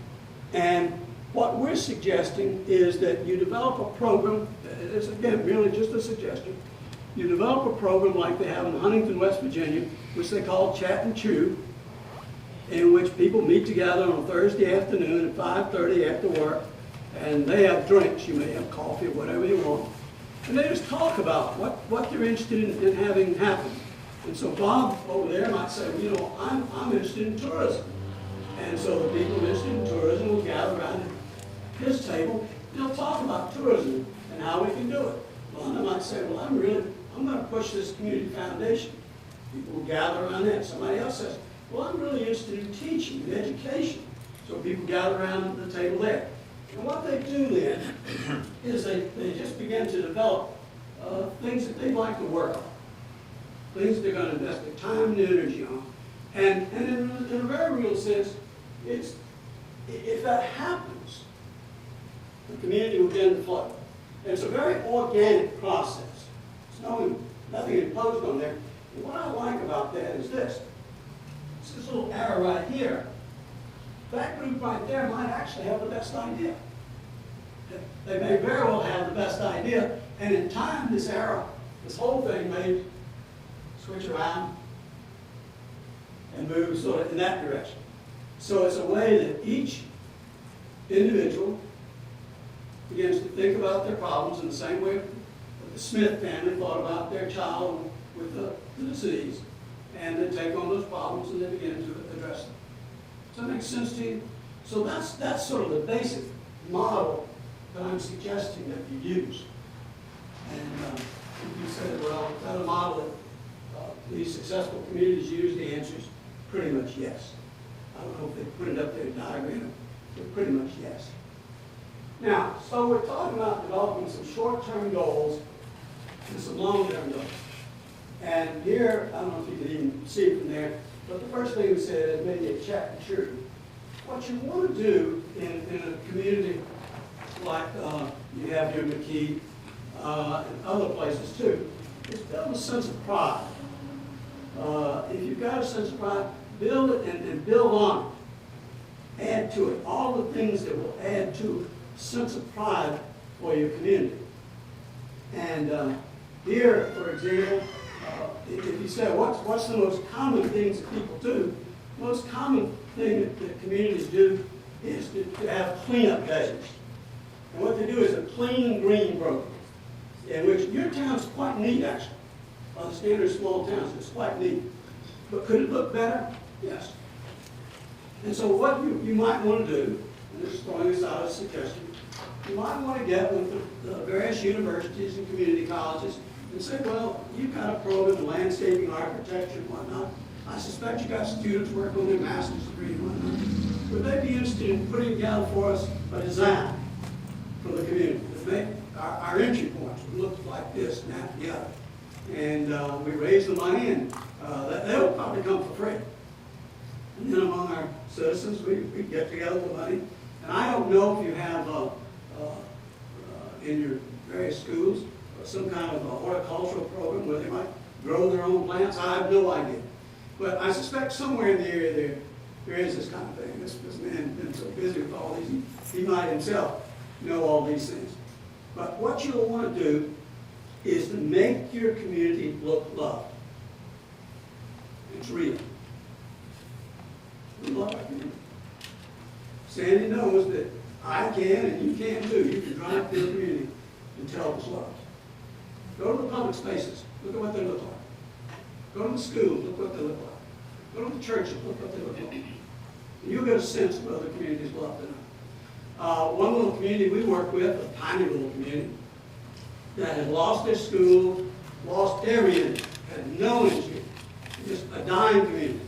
And what we're suggesting is that you develop a program, it's again really just a suggestion, you develop a program like they have in Huntington, West Virginia, which they call Chat and Chew, in which people meet together on a Thursday afternoon at 5:30 after work, and they have drinks. You may have coffee or whatever you want. And they just talk about what they're interested in having happen. And so Bob over there might say, well, you know, I'm interested in tourism. And so the people interested in tourism will gather around his table, and they'll talk about tourism and how we can do it. Wanda might say, well, I'm going to push this community foundation. People will gather around that. Somebody else says, well, I'm really interested in teaching and education. So people gather around the table there. And what they do then is they just begin to develop things that they'd like to work on. things they're gonna invest their time and energy on. And in a very real sense, if that happens, the community will begin to flow. And it's a very organic process. There's nothing imposed on there. And what I like about that is this. It's this little arrow right here. That group right there might actually have the best idea. They may very well have the best idea, and in time, this arrow, this whole thing may switch around and move sort of in that direction. So it's a way that each individual begins to think about their problems in the same way that the Smith family thought about their child with the disease, and they take on those problems and they begin to address them. Does that make sense to you? So that's sort of the basic model that I'm suggesting that you use. And you said, well, is that a model that these successful communities use? The answer is pretty much yes. I don't know if they put it up there in diagram, but pretty much yes. Now, so we're talking about developing some short-term goals and some long-term goals. And here, I don't know if you can even see it from there, but the first thing we said is maybe a check and sure. What you want to do in a community like you have here in McKee and other places too, is build a sense of pride. If you've got a sense of pride, build it and build on it. Add to it all the things that will add to a sense of pride for your community. And here, for example, if you say, what's the most common things that people do? The most common thing that communities do is to have cleanup days. And what they do is a clean green program, in which your town's quite neat, actually. By the standard of small towns, it's quite neat. But could it look better? Yes. And so what you might want to do, and this is throwing this out as a suggestion, you might want to get with the various universities and community colleges and say, well, you've got a program in landscaping, architecture, and whatnot. I suspect you got students working on their master's degree and whatnot. Would they be interested in putting together for us a design for the community to make our entry points look like this and that and the other? And we raise the money, and they'll probably come for free. And then among our citizens, we get together the money. And I don't know if you have in your various schools some kind of a horticultural program where they might grow their own plants. I have no idea. But I suspect somewhere in the area there is this kind of thing. This man has been so busy with all these, he might himself know all these things. But what you'll want to do is to make your community look loved. It's real. We love our community. Sandy knows that I can and you can too. You can drive through the community and tell us love. Go to the public spaces. Look at what they look like. Go to the schools. Look what they look like. Go to the churches. Look what they look like. And you'll get a sense of whether the community is loved or not. One little community we work with, a tiny little community, that had lost their school, lost everything, had no industry, just a dying community.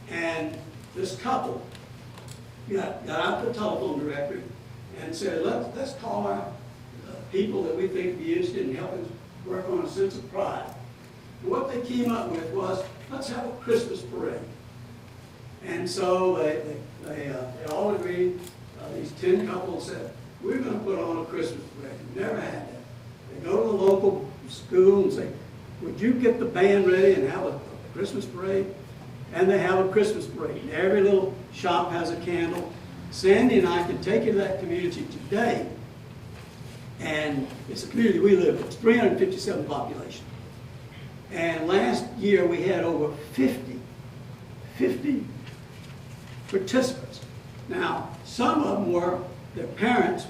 And this couple got out the telephone directory and said, let's call our people that we think be interested in helping work on a sense of pride. And what they came up with was, let's have a Christmas parade. And so they all agreed. These 10 couples said, we're going to put on a Christmas parade. We never had that. They go to the local school and say, would you get the band ready and have a Christmas parade? And they have a Christmas parade. And every little shop has a candle. Sandy and I can take you to that community today. And it's a community we live in. It's 357 population. And last year we had over 50 participants. Now, some of them were their parents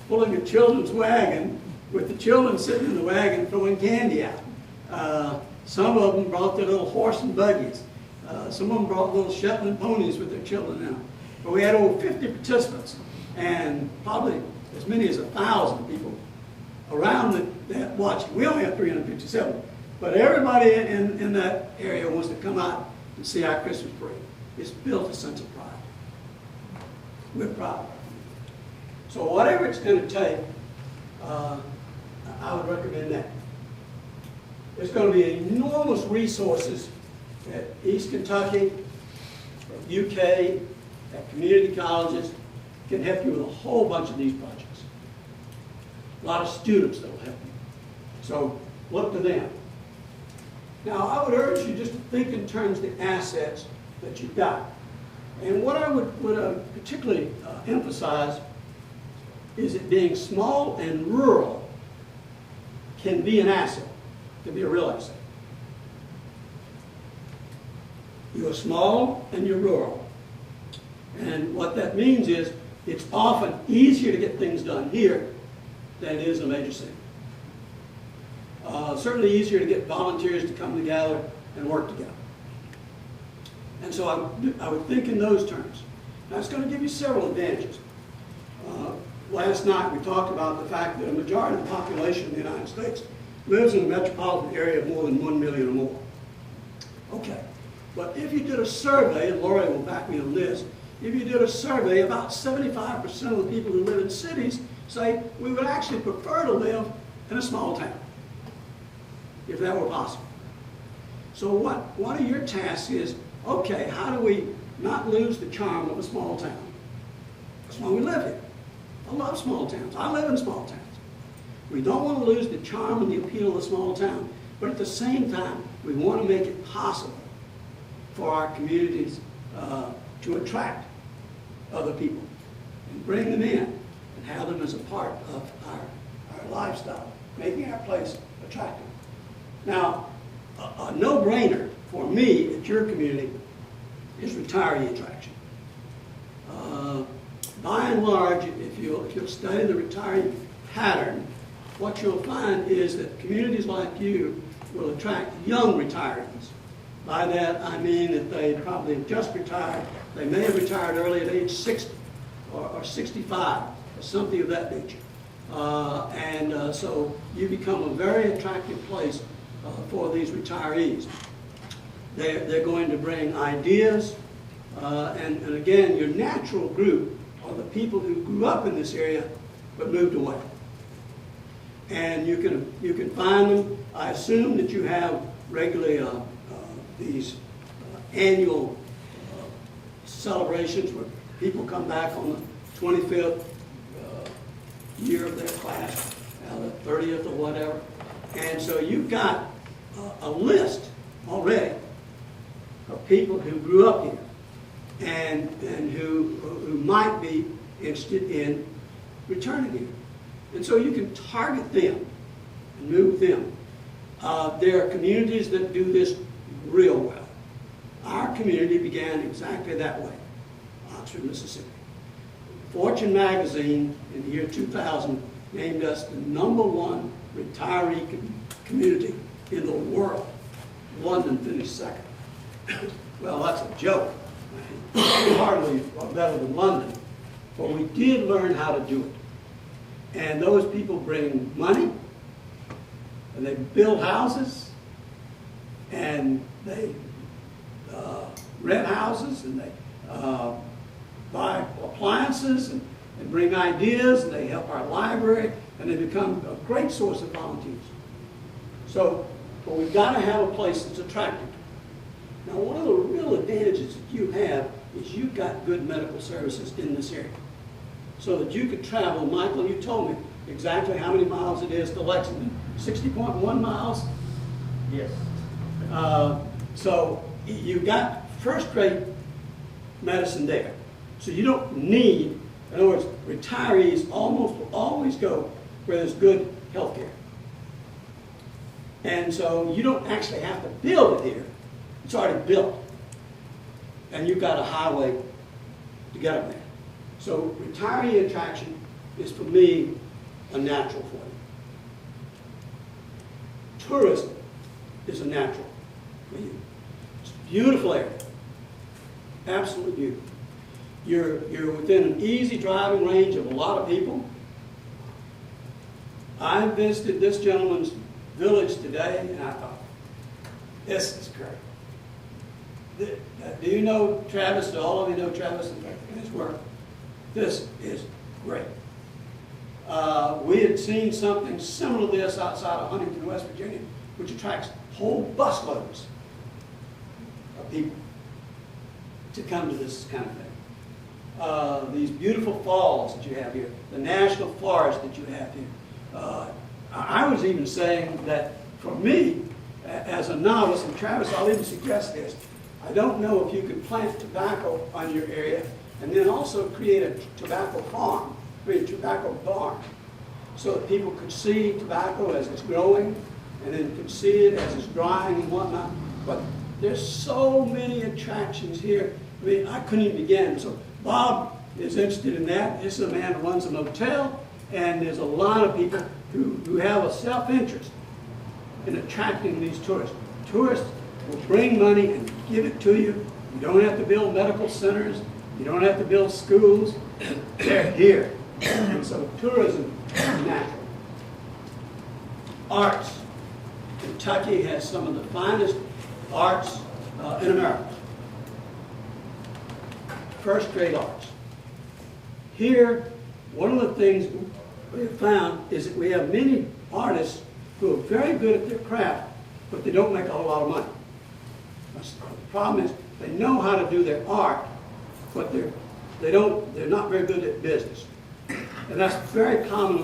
pulling a children's wagon with the children sitting in the wagon throwing candy out. Some of them brought their little horse and buggies. Some of them brought little Shetland ponies with their children now. But we had over 50 participants and probably as many as 1,000 people around that watching. We only have 357. But everybody in that area wants to come out and see our Christmas parade. It's built a sense of pride. We're proud. So whatever it's going to take, I would recommend that. There's going to be enormous resources at East Kentucky, UK, at community colleges, can help you with a whole bunch of these projects. A lot of students that will help you. So look to them. Now, I would urge you just to think in terms of the assets that you've got. And what I would particularly emphasize is that being small and rural can be an asset, can be a real asset. You're small and you're rural. And what that means is it's often easier to get things done here than it is in a major city. Certainly easier to get volunteers to come together and work together. And so I would think in those terms. Now, it's going to give you several advantages. Last night we talked about the fact that a majority of the population in the United States lives in a metropolitan area of more than 1 million or more. Okay, but if you did a survey, and Lori will back me on this, if you did a survey, about 75% of the people who live in cities say we would actually prefer to live in a small town, if that were possible. So one of your tasks is, okay, how do we not lose the charm of a small town? That's why we live here. I love small towns. I live in small towns. We don't want to lose the charm and the appeal of a small town, but at the same time, we want to make it possible for our communities to attract other people and bring them in and have them as a part of our lifestyle, making our place attractive. Now, a no-brainer for me at your community is retiree attraction. By and large, if you'll study the retiree pattern, what you'll find is that communities like you will attract young retirees. By that, I mean that they probably have just retired. They may have retired early at age 60 or 65 or something of that nature. So you become a very attractive place for these retirees. They're going to bring ideas, and again, your natural group are the people who grew up in this area but moved away. And you can find them. I assume that you have regularly these annual celebrations where people come back on the 25th year of their class, the 30th or whatever. And so you've got a list already of people who grew up here and who might be interested in returning here. And so you can target them and move them. There are communities that do this real well. Our community began exactly that way, Oxford, Mississippi. Fortune magazine in the year 2000 named us the #1 retiree community in the world. London finished second. Well, that's a joke. We hardly are better than London, but we did learn how to do it. And those people bring money, and they build houses, and they rent houses, and they buy appliances, and bring ideas, and they help our library, and they become a great source of volunteers. So, but we've got to have a place that's attractive. Now, one of the real advantages that you have is you've got good medical services in this area. So that you could travel, Michael, you told me exactly how many miles it is to Lexington. 60.1 miles? Yes. So you've got first-rate medicine there. So you don't need, in other words, retirees almost always go where there's good health care. And so you don't actually have to build it here. It's already built. And you've got a highway to get them there. So retiree attraction is, for me, a natural for you. Tourism is a natural for you. It's a beautiful area. Absolutely beautiful. You're within an easy driving range of a lot of people. I visited this gentleman's village today, and I thought, this is great. Do you know Travis? Do all of you know Travis and his work? This is great. We had seen something similar to this outside of Huntington, West Virginia, which attracts whole busloads of people to come to this kind of thing. These beautiful falls that you have here, the national forest that you have here. I was even saying that for me, as a novice, and Travis, I'll even suggest this, I don't know if you could plant tobacco on your area and then also create a tobacco farm, create a tobacco barn, so that people could see tobacco as it's growing and then could see it as it's drying and whatnot. But there's so many attractions here. I mean, I couldn't even begin. So Bob is interested in that. This is a man who runs a motel, and there's a lot of people who have a self-interest in attracting these tourists. Tourists will bring money and give it to you. You don't have to build medical centers. You don't have to build schools. They're here. And so tourism is natural. Arts. Kentucky has some of the finest arts in America. First-rate arts. Here, one of the things we have found is that we have many artists who are very good at their craft, but they don't make a whole lot of money. The problem is they know how to do their art, but they're not very good at business. And that's very common